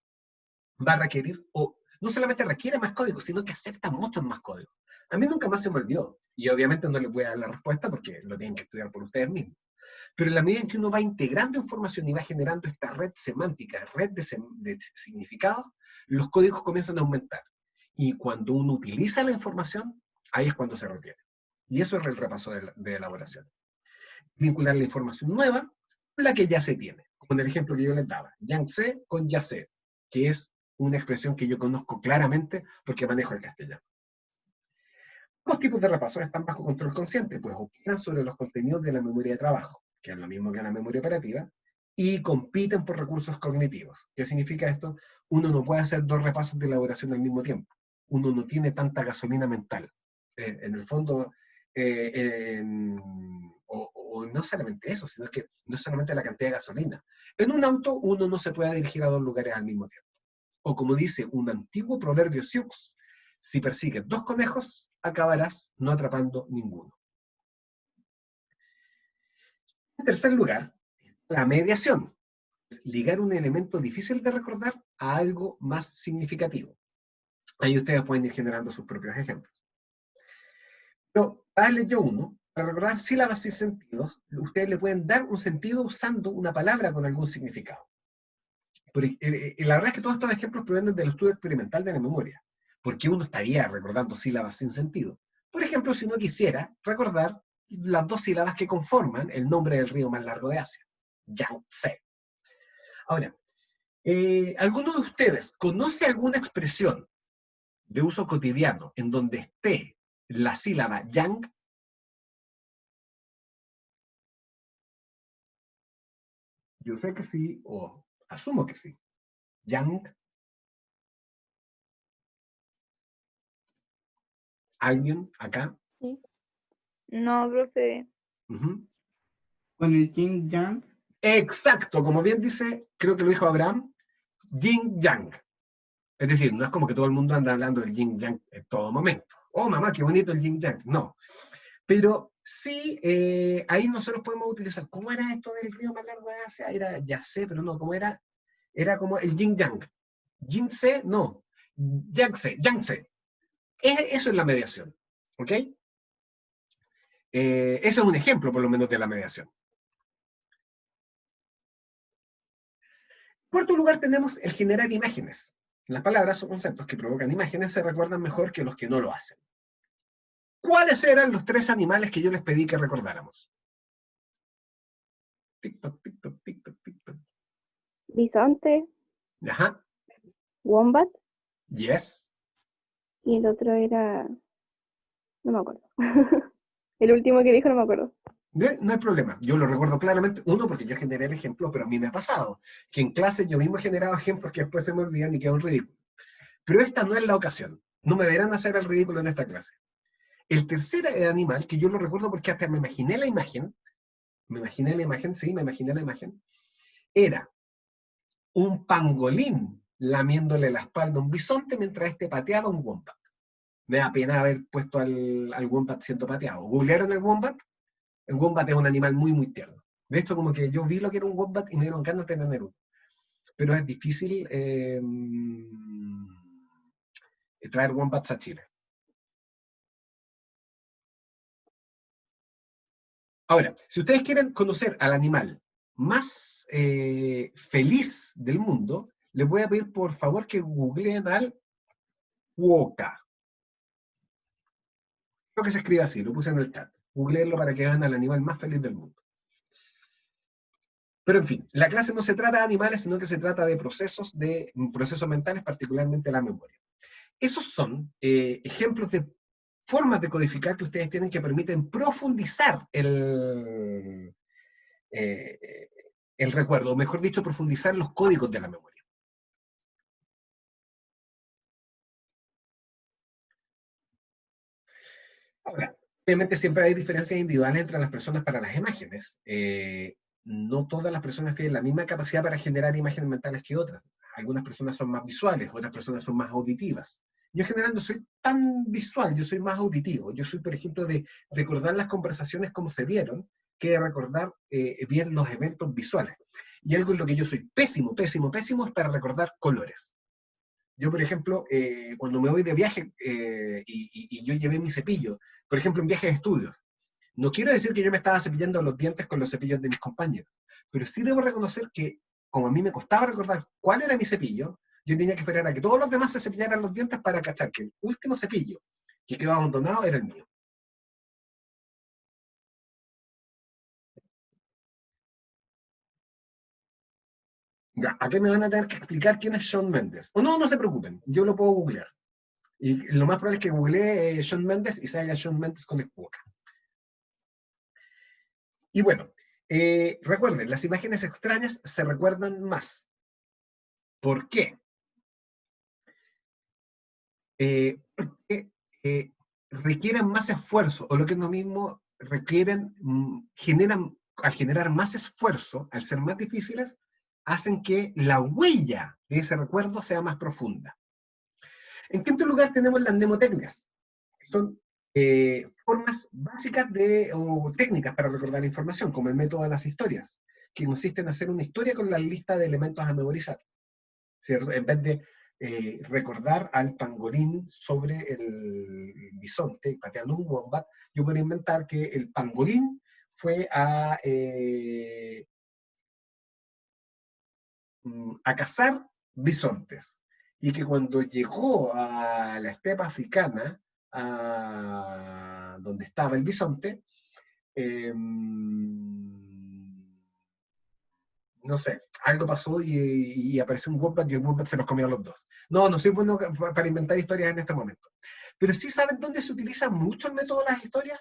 va a requerir, o no solamente requiere más código, sino que acepta muchos más códigos. A mí nunca más se me olvidó, y obviamente no les voy a dar la respuesta porque lo tienen que estudiar por ustedes mismos. Pero en la medida en que uno va integrando información y va generando esta red semántica, red de significados, los códigos comienzan a aumentar. Y cuando uno utiliza la información, ahí es cuando se retiene. Y eso es el repaso de elaboración. Vincular la información nueva con la que ya se tiene. Como en el ejemplo que yo les daba, Yangtze con ya sé, que es una expresión que yo conozco claramente porque manejo el castellano. Dos tipos de repasos están bajo control consciente, pues opinan sobre los contenidos de la memoria de trabajo, que es lo mismo que la memoria operativa, y compiten por recursos cognitivos. ¿Qué significa esto? Uno no puede hacer dos repasos de elaboración al mismo tiempo. Uno no tiene tanta gasolina mental. En el fondo, o no solamente eso, sino que no solamente la cantidad de gasolina. En un auto uno no se puede dirigir a dos lugares al mismo tiempo. O como dice un antiguo proverbio Sioux, si persigues dos conejos, acabarás no atrapando ninguno. En tercer lugar, la mediación. Es ligar un elemento difícil de recordar a algo más significativo. Ahí ustedes pueden ir generando sus propios ejemplos. Pero, para darles yo uno, para recordar sílabas sin sentido, ustedes le pueden dar un sentido usando una palabra con algún significado. Pero, la verdad es que todos estos ejemplos provienen del estudio experimental de la memoria, porque uno estaría recordando sílabas sin sentido. Por ejemplo, si uno quisiera recordar las dos sílabas que conforman el nombre del río más largo de Asia, Yangtze. Ahora, ¿alguno de ustedes conoce alguna expresión de uso cotidiano en donde esté la sílaba yang? Yo sé que sí, o asumo que sí. Yang. ¿Alguien acá? Sí. No, profe. Con el yin yang. Exacto, como bien dice, creo que lo dijo Abraham, yin yang. Es decir, no es como que todo el mundo anda hablando del yin yang en todo momento. Oh, mamá, qué bonito el yin yang. No. Pero sí, ahí nosotros podemos utilizar. ¿Cómo era esto del río más largo de Asia? Era, ya sé, pero no, ¿cómo era? Era como el yin yang. Yin-se, no. Yang-se, yang-se. Eso es la mediación. ¿Ok? Eso es un ejemplo, por lo menos, de la mediación. En cuarto lugar, tenemos el generar imágenes. Las palabras o conceptos que provocan imágenes se recuerdan mejor que los que no lo hacen. ¿Cuáles eran los tres animales que yo les pedí que recordáramos? Tic-toc, tic-toc, tic-toc, tic-toc. Bisonte, Ajá. wombat, Yes. y el otro era... No me acuerdo. El último que dijo no me acuerdo. No hay problema. Yo lo recuerdo claramente. Uno, porque yo generé el ejemplo, pero a mí me ha pasado que en clase yo mismo he generado ejemplos que después se me olvidan y quedan ridículos. Pero esta no es la ocasión. No me verán hacer el ridículo en esta clase. El tercer animal, que yo lo recuerdo porque hasta me imaginé la imagen, sí, me imaginé la imagen, era un pangolín lamiéndole la espalda a un bisonte mientras este pateaba un wombat. Me da pena haber puesto al wombat siendo pateado. ¿Googlearon el wombat? El wombat es un animal muy, muy tierno. De hecho, como que yo vi lo que era un wombat y me dieron ganas de tener uno. Pero es difícil traer wombats a Chile. Ahora, si ustedes quieren conocer al animal más feliz del mundo, les voy a pedir por favor que googleen al cuoca. Creo que se escribe así, lo puse en el chat. Googleenlo para que vean al animal más feliz del mundo. Pero en fin, la clase no se trata de animales, sino que se trata de procesos mentales, particularmente la memoria. Esos son ejemplos de formas de codificar que ustedes tienen que permiten profundizar el recuerdo, o mejor dicho, profundizar los códigos de la memoria. Ahora, obviamente siempre hay diferencias individuales entre las personas para las imágenes. No todas las personas tienen la misma capacidad para generar imágenes mentales que otras. Algunas personas son más visuales, otras personas son más auditivas. Yo en general no soy tan visual, yo soy más auditivo. Yo soy, por ejemplo, de recordar las conversaciones como se dieron, que de recordar bien los eventos visuales. Y algo en lo que yo soy pésimo, pésimo, pésimo es para recordar colores. Yo, por ejemplo, cuando me voy de viaje y yo llevé mi cepillo, por ejemplo, en viajes de estudios, no quiero decir que yo me estaba cepillando los dientes con los cepillos de mis compañeros, pero sí debo reconocer que, como a mí me costaba recordar cuál era mi cepillo, yo tenía que esperar a que todos los demás se cepillaran los dientes para cachar que el último cepillo que quedó abandonado era el mío. Ya, aquí me van a tener que explicar quién es Shawn Mendes. O no, no se preocupen, yo lo puedo googlear. Y lo más probable es que googlee Shawn Mendes y salga Shawn Mendes con el boca. Y bueno, recuerden, las imágenes extrañas se recuerdan más. ¿Por qué? Porque requieren más esfuerzo, o lo que es lo mismo, al generar más esfuerzo, al ser más difíciles, hacen que la huella de ese recuerdo sea más profunda. En quinto lugar tenemos las mnemotecnias. Son formas básicas o técnicas para recordar información, como el método de las historias, que consiste en hacer una historia con la lista de elementos a memorizar, ¿cierto? En vez de recordar al pangolín sobre el bisonte pateando un wombat, yo puedo inventar que el pangolín fue a cazar bisontes, y que cuando llegó a la estepa africana, donde estaba el bisonte, no sé, algo pasó y apareció un wombat y el wombat se los comió a los dos. No, no soy bueno para inventar historias en este momento. Pero sí saben dónde se utiliza mucho el método de las historias,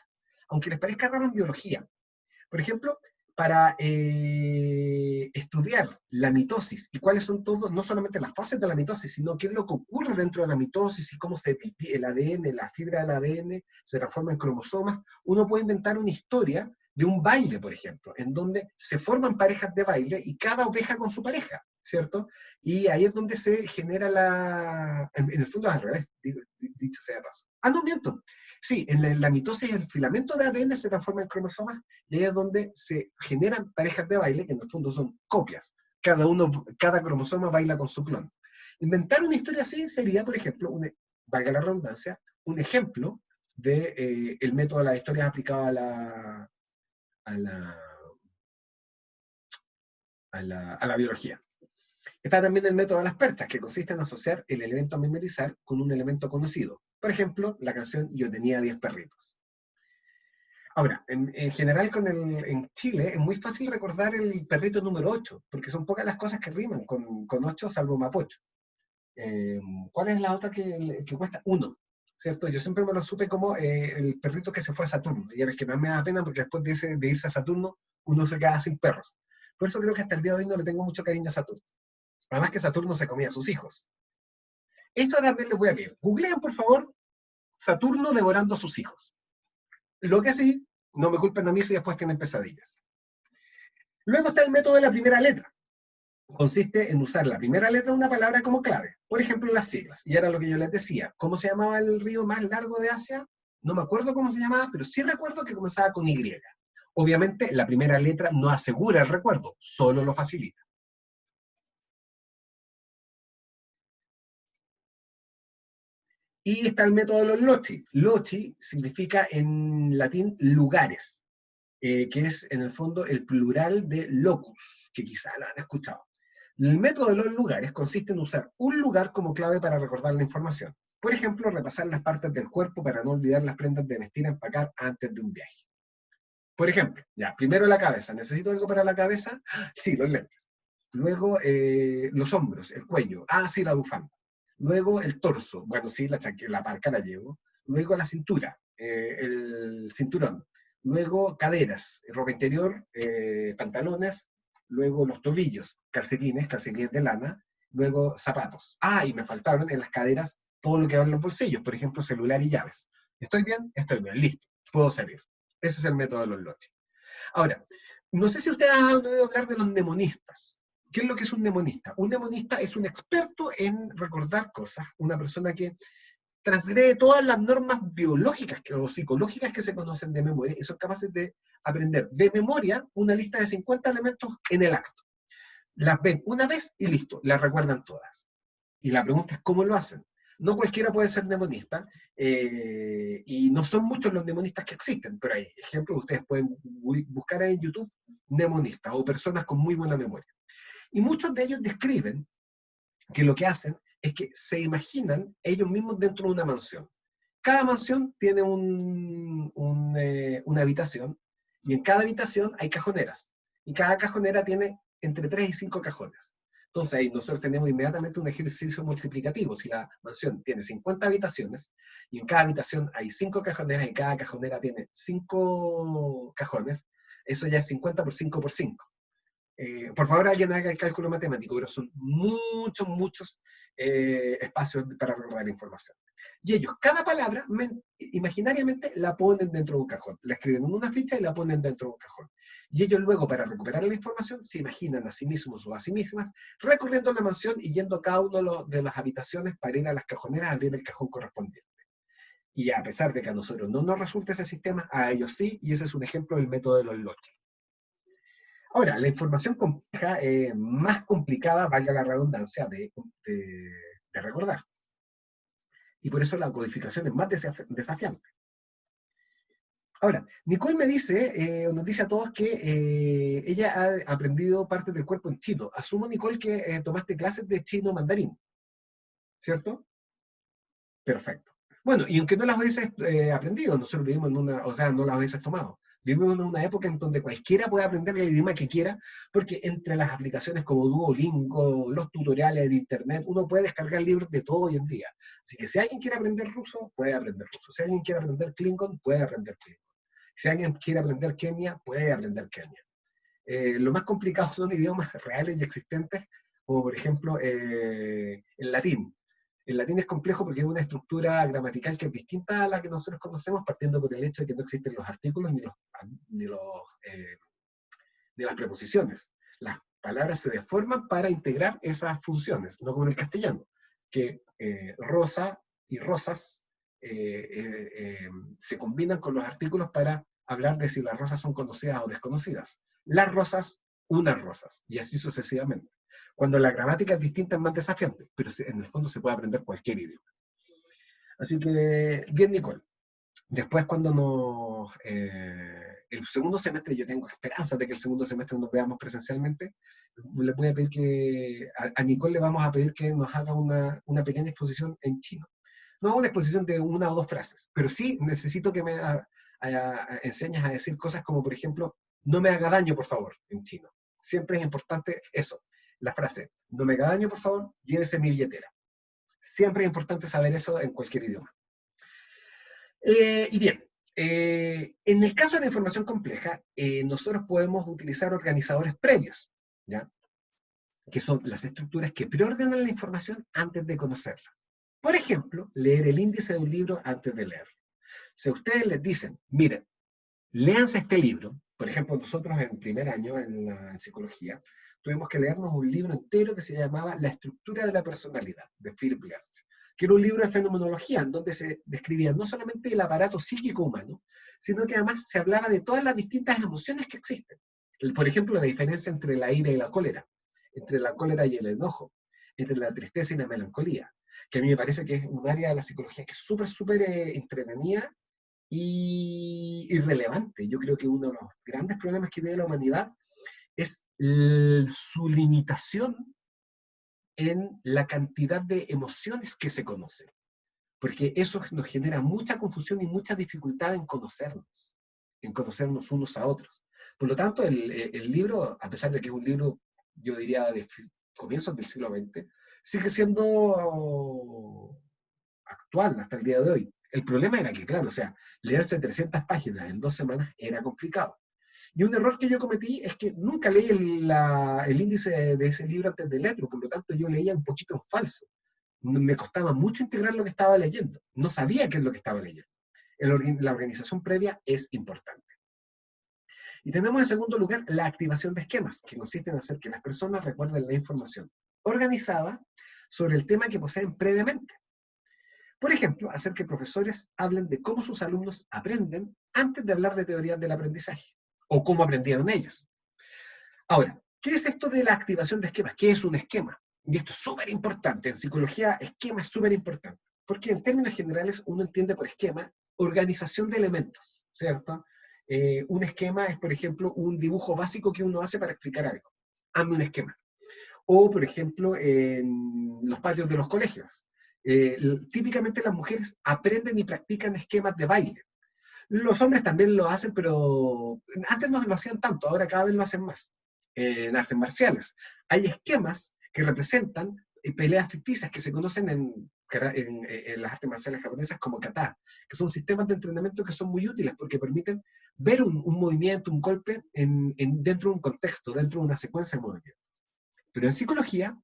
aunque les parezca raro en biología. Por ejemplo, para estudiar la mitosis y cuáles son todos, no solamente las fases de la mitosis, sino qué es lo que ocurre dentro de la mitosis y cómo el ADN, la fibra del ADN se transforma en cromosomas, uno puede inventar una historia de un baile, por ejemplo, en donde se forman parejas de baile y cada oveja con su pareja, ¿cierto? Y ahí es donde se genera en el fondo es al revés, dicho sea de paso. Ah, no, miento. Sí, en la mitosis el filamento de ADN se transforma en cromosomas y ahí es donde se generan parejas de baile, que en el fondo son copias. Cada cromosoma baila con su clon. Inventar una historia así sería, por ejemplo, valga la redundancia, un ejemplo de el método de las historias aplicado a la biología. Está también el método de las perchas, que consiste en asociar el elemento a memorizar con un elemento conocido. Por ejemplo, la canción Yo tenía 10 perritos. Ahora, en general en Chile es muy fácil recordar el perrito número 8, porque son pocas las cosas que riman con 8, salvo Mapocho. ¿Cuál es la otra que cuesta? 1, ¿cierto? Yo siempre me lo supe como el perrito que se fue a Saturno, y era el que más me da pena porque después de irse a Saturno, uno se queda sin perros. Por eso creo que hasta el día de hoy no le tengo mucho cariño a Saturno. Además que Saturno se comía a sus hijos. Esto también les voy a pedir. Googleen, por favor, Saturno devorando a sus hijos. Lo que sí, no me culpen a mí si después tienen pesadillas. Luego está el método de la primera letra. Consiste en usar la primera letra de una palabra como clave. Por ejemplo, las siglas. Y era lo que yo les decía. ¿Cómo se llamaba el río más largo de Asia? No me acuerdo cómo se llamaba, pero sí recuerdo que comenzaba con Y. Obviamente, la primera letra no asegura el recuerdo, solo lo facilita. Y está el método de los loci. Loci significa en latín lugares, que es en el fondo el plural de locus, que quizá lo han escuchado. El método de los lugares consiste en usar un lugar como clave para recordar la información. Por ejemplo, repasar las partes del cuerpo para no olvidar las prendas de vestir a empacar antes de un viaje. Por ejemplo, ya, primero la cabeza. ¿Necesito algo para la cabeza? Sí, los lentes. Luego los hombros, el cuello. Ah, sí, la bufanda. Luego el torso. Bueno, sí, la parca la llevo. Luego la cintura, el cinturón. Luego caderas, ropa interior, pantalones. Luego los tobillos, calcetines de lana. Luego zapatos. Ah, y me faltaron en las caderas todo lo que va en los bolsillos. Por ejemplo, celular y llaves. ¿Estoy bien? Estoy bien, listo. Puedo salir. Ese es el método de los lotes. Ahora, no sé si ustedes han oído hablar de los mnemonistas. ¿Qué es lo que es un mnemonista? Un mnemonista es un experto en recordar cosas, una persona que transgrede todas las normas biológicas o psicológicas que se conocen de memoria y son capaces de aprender de memoria una lista de 50 elementos en el acto. Las ven una vez y listo, las recuerdan todas. Y la pregunta es cómo lo hacen. No cualquiera puede ser mnemonista, y no son muchos los mnemonistas que existen, pero hay ejemplos, ustedes pueden buscar en YouTube mnemonistas o personas con muy buena memoria. Y muchos de ellos describen que lo que hacen es que se imaginan ellos mismos dentro de una mansión. Cada mansión tiene una habitación, y en cada habitación hay cajoneras, y cada cajonera tiene entre 3 y 5 cajones. Entonces ahí nosotros tenemos inmediatamente un ejercicio multiplicativo. Si la mansión tiene 50 habitaciones y en cada habitación hay 5 cajoneras y cada cajonera tiene 5 cajones, eso ya es 50 por 5 por 5. Por favor, alguien haga el cálculo matemático, pero son muchos espacios para recordar la información. Y ellos, cada palabra, imaginariamente, la ponen dentro de un cajón. La escriben en una ficha y la ponen dentro de un cajón. Y ellos luego, para recuperar la información, se imaginan a sí mismos o a sí mismas recorriendo la mansión y yendo a cada uno de las habitaciones para ir a las cajoneras a abrir el cajón correspondiente. Y a pesar de que a nosotros no nos resulta ese sistema, a ellos sí, y ese es un ejemplo del método de los loches. Ahora, la información compleja, más complicada, valga la redundancia, de recordar. Y por eso la codificación es más desafiante. Ahora, Nicole me dice, nos dice a todos que ella ha aprendido parte del cuerpo en chino. Asumo, Nicole, que tomaste clases de chino mandarín, ¿cierto? Perfecto. Bueno, y aunque no las hubieses aprendido, nosotros vivimos en una, o sea, no las hubieses tomado. Vivimos en una época en donde cualquiera puede aprender el idioma que quiera, porque entre las aplicaciones como Duolingo, los tutoriales de internet, uno puede descargar libros de todo hoy en día. Así que si alguien quiere aprender ruso, puede aprender ruso. Si alguien quiere aprender Klingon, puede aprender Klingon. Si alguien quiere aprender Kenia, puede aprender Kenia. Lo más complicado son idiomas reales y existentes, como por ejemplo el latín. El latín es complejo porque es una estructura gramatical que es distinta a la que nosotros conocemos, partiendo por el hecho de que no existen los artículos ni las preposiciones. Las palabras se deforman para integrar esas funciones, no como en el castellano, que rosa y rosas se combinan con los artículos para hablar de si las rosas son conocidas o desconocidas. Las rosas, unas rosas, y así sucesivamente. Cuando la gramática es distinta es más desafiante, pero en el fondo se puede aprender cualquier idioma. Así que, bien, Nicole. Después cuando el segundo semestre, yo tengo esperanzas de que el segundo semestre nos veamos presencialmente, le voy a pedir que, a Nicole le vamos a pedir que nos haga una pequeña exposición en chino. No una exposición de 1 o 2 frases, pero sí necesito que me enseñes a decir cosas como, por ejemplo, no me haga daño, por favor, en chino. Siempre es importante eso, la frase, no me haga daño, por favor, llévese mi billetera. Siempre es importante saber eso en cualquier idioma. Y bien, en el caso de la información compleja, nosotros podemos utilizar organizadores previos, ¿ya? Que son las estructuras que preordenan la información antes de conocerla. Por ejemplo, leer el índice de un libro antes de leerlo. Si a ustedes les dicen, miren, léanse este libro, por ejemplo, nosotros en primer año en psicología, tuvimos que leernos un libro entero que se llamaba La estructura de la personalidad, de Philip Glass, que era un libro de fenomenología, en donde se describía no solamente el aparato psíquico humano, sino que además se hablaba de todas las distintas emociones que existen. Por ejemplo, la diferencia entre la ira y la cólera, entre la cólera y el enojo, entre la tristeza y la melancolía, que a mí me parece que es un área de la psicología que es súper entretenida y irrelevante. Yo creo que uno de los grandes problemas que tiene la humanidad es su limitación en la cantidad de emociones que se conocen, porque eso nos genera mucha confusión y mucha dificultad en conocernos unos a otros. Por lo tanto, el libro, a pesar de que es un libro, yo diría, de comienzos del siglo XX, sigue siendo actual hasta el día de hoy. El problema era que, claro, o sea, leerse 300 páginas en 2 semanas era complicado. Y un error que yo cometí es que nunca leí el índice de ese libro antes de leerlo, por lo tanto yo leía un poquito en falso. Me costaba mucho integrar lo que estaba leyendo. No sabía qué es lo que estaba leyendo. La organización previa es importante. Y tenemos en segundo lugar la activación de esquemas, que consiste en hacer que las personas recuerden la información organizada sobre el tema que poseen previamente. Por ejemplo, hacer que profesores hablen de cómo sus alumnos aprenden antes de hablar de teorías del aprendizaje, o cómo aprendieron ellos. Ahora, ¿qué es esto de la activación de esquemas? ¿Qué es un esquema? Y esto es súper importante. En psicología, esquema es súper importante. Porque en términos generales, uno entiende por esquema organización de elementos, ¿cierto? Un esquema es, por ejemplo, un dibujo básico que uno hace para explicar algo. Hazme un esquema. O, por ejemplo, en los patios de los colegios. Típicamente las mujeres aprenden y practican esquemas de baile. Los hombres también lo hacen, pero antes no lo hacían tanto, ahora cada vez lo hacen más. En artes marciales hay esquemas que representan peleas ficticias que se conocen en las artes marciales japonesas como kata, que son sistemas de entrenamiento que son muy útiles porque permiten ver un movimiento, un golpe dentro de un contexto, dentro de una secuencia de movimientos. Pero en psicología,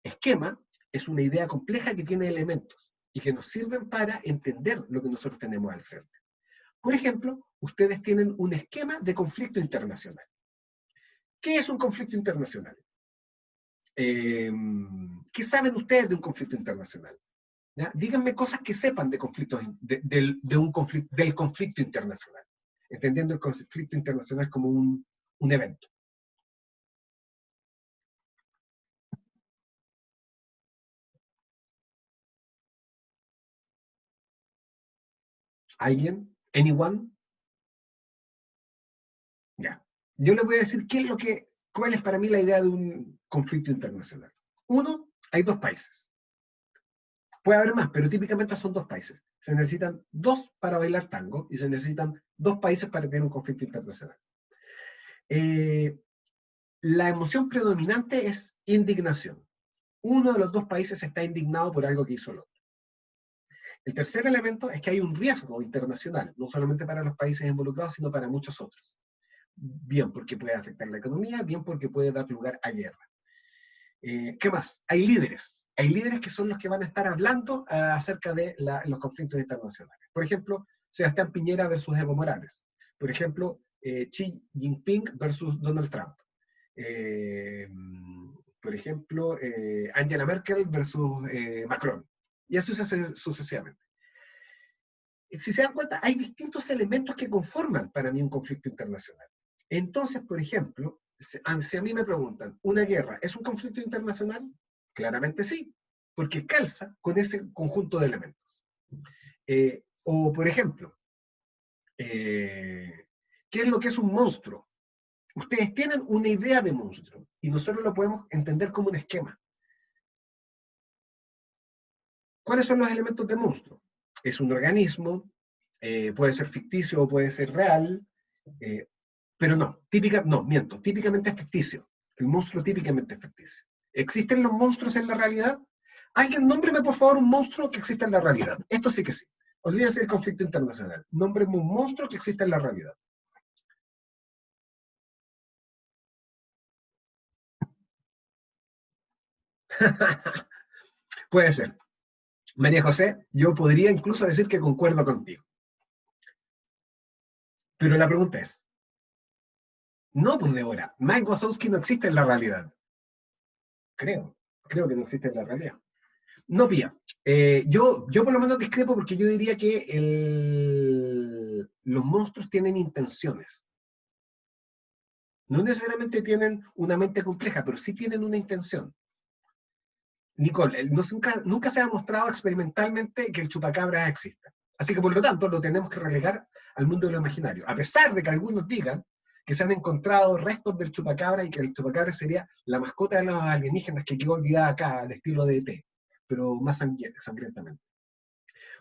esquema es una idea compleja que tiene elementos y que nos sirven para entender lo que nosotros tenemos al frente. Por ejemplo, ustedes tienen un esquema de conflicto internacional. ¿Qué es un conflicto internacional? ¿Qué saben ustedes de un conflicto internacional? ¿Ya? Díganme cosas que sepan de conflictos, del conflicto internacional, entendiendo el conflicto internacional como un evento. ¿Alguien? ¿Anyone? Ya. Yo les voy a decir cuál es para mí la idea de un conflicto internacional. Uno, hay dos países. Puede haber más, pero típicamente son dos países. Se necesitan dos para bailar tango y se necesitan dos países para tener un conflicto internacional. La emoción predominante es indignación. Uno de los dos países está indignado por algo que hizo el otro. El tercer elemento es que hay un riesgo internacional, no solamente para los países involucrados, sino para muchos otros. Bien porque puede afectar la economía, bien porque puede dar lugar a guerra. ¿Qué más? Hay líderes que son los que van a estar hablando acerca de los conflictos internacionales. Por ejemplo, Sebastián Piñera versus Evo Morales. Por ejemplo, Xi Jinping versus Donald Trump. Por ejemplo, Angela Merkel versus Macron. Y así sucesivamente. Si se dan cuenta, hay distintos elementos que conforman para mí un conflicto internacional. Entonces, por ejemplo, si a mí me preguntan, ¿una guerra es un conflicto internacional? Claramente sí, porque calza con ese conjunto de elementos. O, por ejemplo, ¿qué es lo que es un monstruo? Ustedes tienen una idea de monstruo y nosotros lo podemos entender como un esquema. ¿Cuáles son los elementos de monstruo? Es un organismo, puede ser ficticio o puede ser real, pero no, típicamente es ficticio. El monstruo típicamente es ficticio. ¿Existen los monstruos en la realidad? Alguien, nómbreme por favor un monstruo que exista en la realidad. Esto sí que sí. Olvídense del conflicto internacional. Nómbreme un monstruo que exista en la realidad. Puede ser. María José, yo podría incluso decir que concuerdo contigo. Pero la pregunta es, no, pues Débora, Mike Wazowski no existe en la realidad. Creo que no existe en la realidad. No, Pía. Yo por lo menos discrepo porque yo diría que los monstruos tienen intenciones. No necesariamente tienen una mente compleja, pero sí tienen una intención. Nicole, nunca se ha mostrado experimentalmente que el chupacabra exista. Así que por lo tanto lo tenemos que relegar al mundo de lo imaginario. A pesar de que algunos digan que se han encontrado restos del chupacabra y que el chupacabra sería la mascota de los alienígenas que quedó olvidada acá, al estilo de ET, pero más sangrientamente.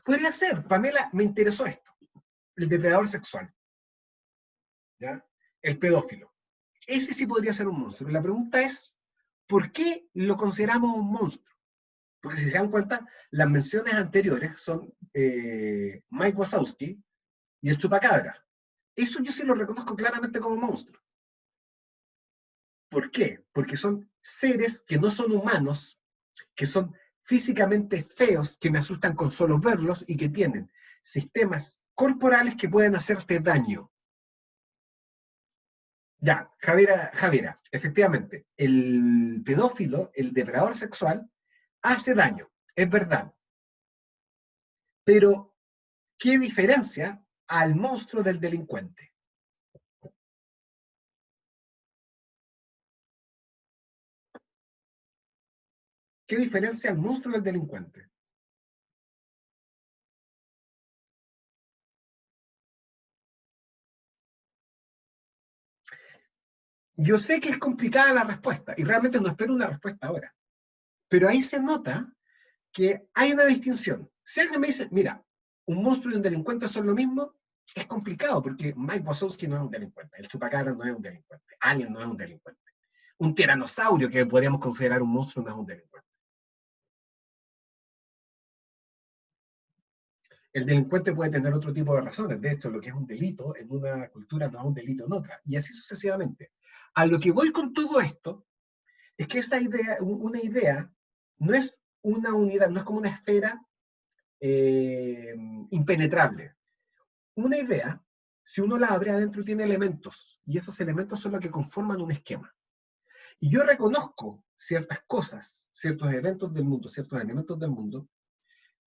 Podría ser, Pamela, me interesó esto. El depredador sexual. ¿Ya? El pedófilo. Ese sí podría ser un monstruo. La pregunta es, ¿por qué lo consideramos un monstruo? Porque si se dan cuenta, las menciones anteriores son Mike Wazowski y el chupacabra. Eso yo sí lo reconozco claramente como monstruo. ¿Por qué? Porque son seres que no son humanos, que son físicamente feos, que me asustan con solo verlos y que tienen sistemas corporales que pueden hacerte daño. Ya, Javiera, efectivamente, el pedófilo, el depredador sexual, hace daño, es verdad. Pero, ¿qué diferencia al monstruo del delincuente? ¿Qué diferencia al monstruo del delincuente? Yo sé que es complicada la respuesta y realmente no espero una respuesta ahora. Pero ahí se nota que hay una distinción. Si alguien me dice, mira, un monstruo y un delincuente son lo mismo, es complicado porque Mike Wazowski no es un delincuente, el chupacabra no es un delincuente, Alien no es un delincuente. Un tiranosaurio que podríamos considerar un monstruo no es un delincuente. El delincuente puede tener otro tipo de razones. De hecho, lo que es un delito en una cultura no es un delito en otra. Y así sucesivamente. A lo que voy con todo esto es que esa idea, una idea, no es una unidad, no es como una esfera impenetrable. Una idea, si uno la abre adentro, tiene elementos. Y esos elementos son los que conforman un esquema. Y yo reconozco ciertas cosas, ciertos eventos del mundo, ciertos elementos del mundo,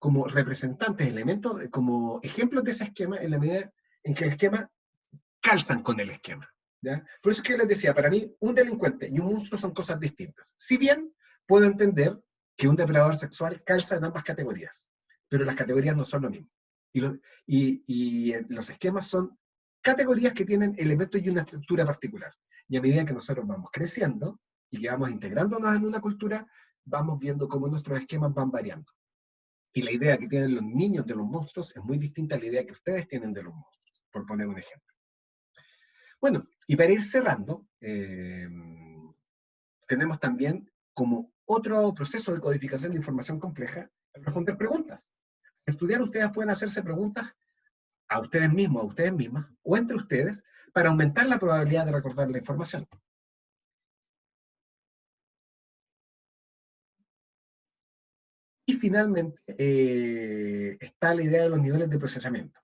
como representantes, elementos, como ejemplos de ese esquema, en la medida en que el esquema calzan con el esquema. ¿Ya? Por eso es que les decía, para mí, un delincuente y un monstruo son cosas distintas. Si bien puedo entender que un depredador sexual calza en ambas categorías, pero las categorías no son lo mismo. Y los esquemas son categorías que tienen elementos y una estructura particular. Y a medida que nosotros vamos creciendo y que vamos integrándonos en una cultura, vamos viendo cómo nuestros esquemas van variando. Y la idea que tienen los niños de los monstruos es muy distinta a la idea que ustedes tienen de los monstruos, por poner un ejemplo. Bueno, y para ir cerrando, tenemos también como otro proceso de codificación de información compleja, responder preguntas. Al estudiar, ustedes pueden hacerse preguntas a ustedes mismos, a ustedes mismas, o entre ustedes, para aumentar la probabilidad de recordar la información. Y finalmente, está la idea de los niveles de procesamiento.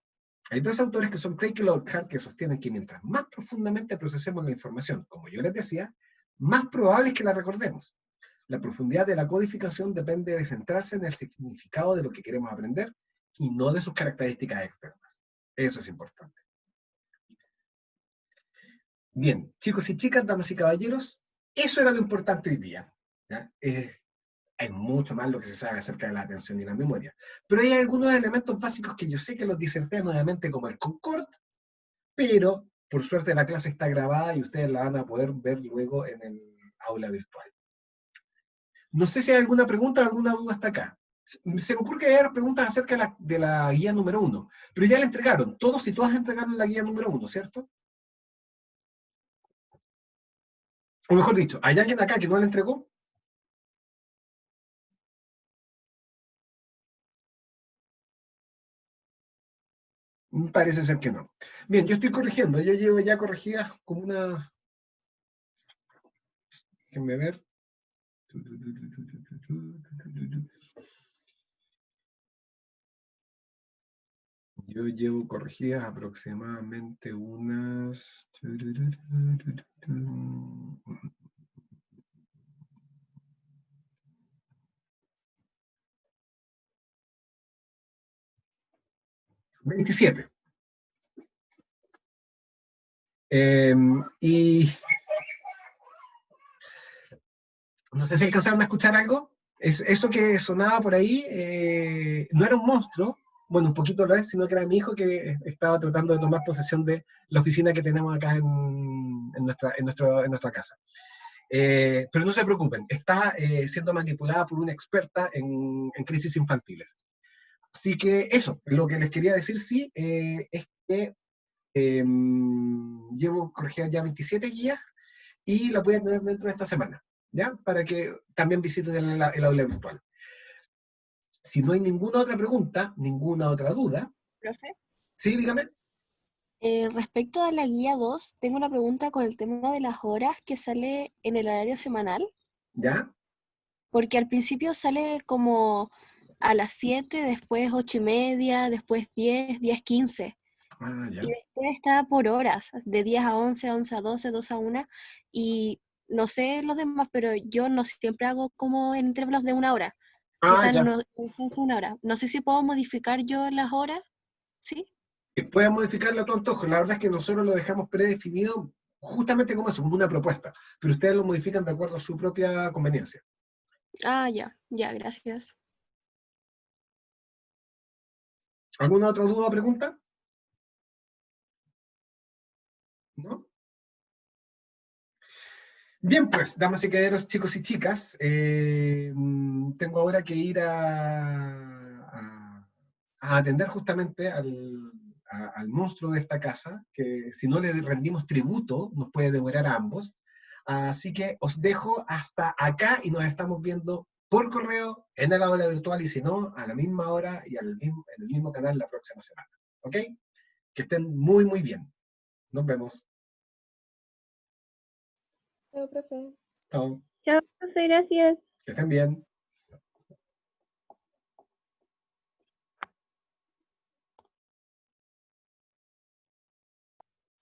Hay dos autores que son Craig y Lockhart que sostienen que mientras más profundamente procesemos la información, como yo les decía, más probable es que la recordemos. La profundidad de la codificación depende de centrarse en el significado de lo que queremos aprender y no de sus características externas. Eso es importante. Bien, chicos y chicas, damas y caballeros, eso era lo importante hoy día. ¿Ya? Hay mucho más lo que se sabe acerca de la atención y la memoria. Pero hay algunos elementos básicos que yo sé que los diserté nuevamente como el Concord, pero por suerte la clase está grabada y ustedes la van a poder ver luego en el aula virtual. No sé si hay alguna pregunta o alguna duda hasta acá. Se me ocurre que hay preguntas acerca de la guía número 1, pero ya la entregaron. Todos y todas entregaron la guía número 1, ¿cierto? O mejor dicho, ¿hay alguien acá que no la entregó? Parece ser que no. Bien, yo estoy corrigiendo. Yo llevo ya corregidas como una... Déjenme ver. Yo llevo corregidas aproximadamente unas... 27. Y no sé si alcanzaron a escuchar algo. Eso que sonaba por ahí no era un monstruo, bueno, un poquito lo es, sino que era mi hijo que estaba tratando de tomar posesión de la oficina que tenemos acá en nuestra casa. Pero no se preocupen, está siendo manipulada por una experta en crisis infantiles. Así que eso, lo que les quería decir sí, es que llevo corregidas ya 27 guías y la voy a tener dentro de esta semana, ¿ya? Para que también visiten el aula virtual. Si no hay ninguna otra pregunta, ninguna otra duda, Profe, sí, dígame. respecto a la guía 2, tengo una pregunta con el tema de las horas que sale en el horario semanal, ¿Ya? porque al principio sale como a las 7, después 8:30, después 10, 10:15, Ah, ya. y después está por horas, de 10 a 11, 11 a 12, 12 a 1, y no sé los demás, pero yo no siempre hago como en intervalos de una hora, Ah, quizás ya. no es una hora. No sé si puedo modificar yo las horas, ¿sí? Puedes modificarlo a tu antojo. La verdad es que nosotros lo dejamos predefinido justamente como eso, como una propuesta. Pero ustedes lo modifican de acuerdo a su propia conveniencia. Ah, ya, ya, gracias. ¿Alguna otra duda o pregunta? ¿No? Bien, pues, damas y caballeros, chicos y chicas, tengo ahora que ir a atender justamente al monstruo de esta casa, que si no le rendimos tributo, nos puede devorar a ambos. Así que os dejo hasta acá y nos estamos viendo por correo en el aula virtual y si no, a la misma hora y en el mismo canal la próxima semana. ¿Ok? Que estén muy, muy bien. Nos vemos. Chao, profe. Chao. Chao, profe, gracias. Que estén bien.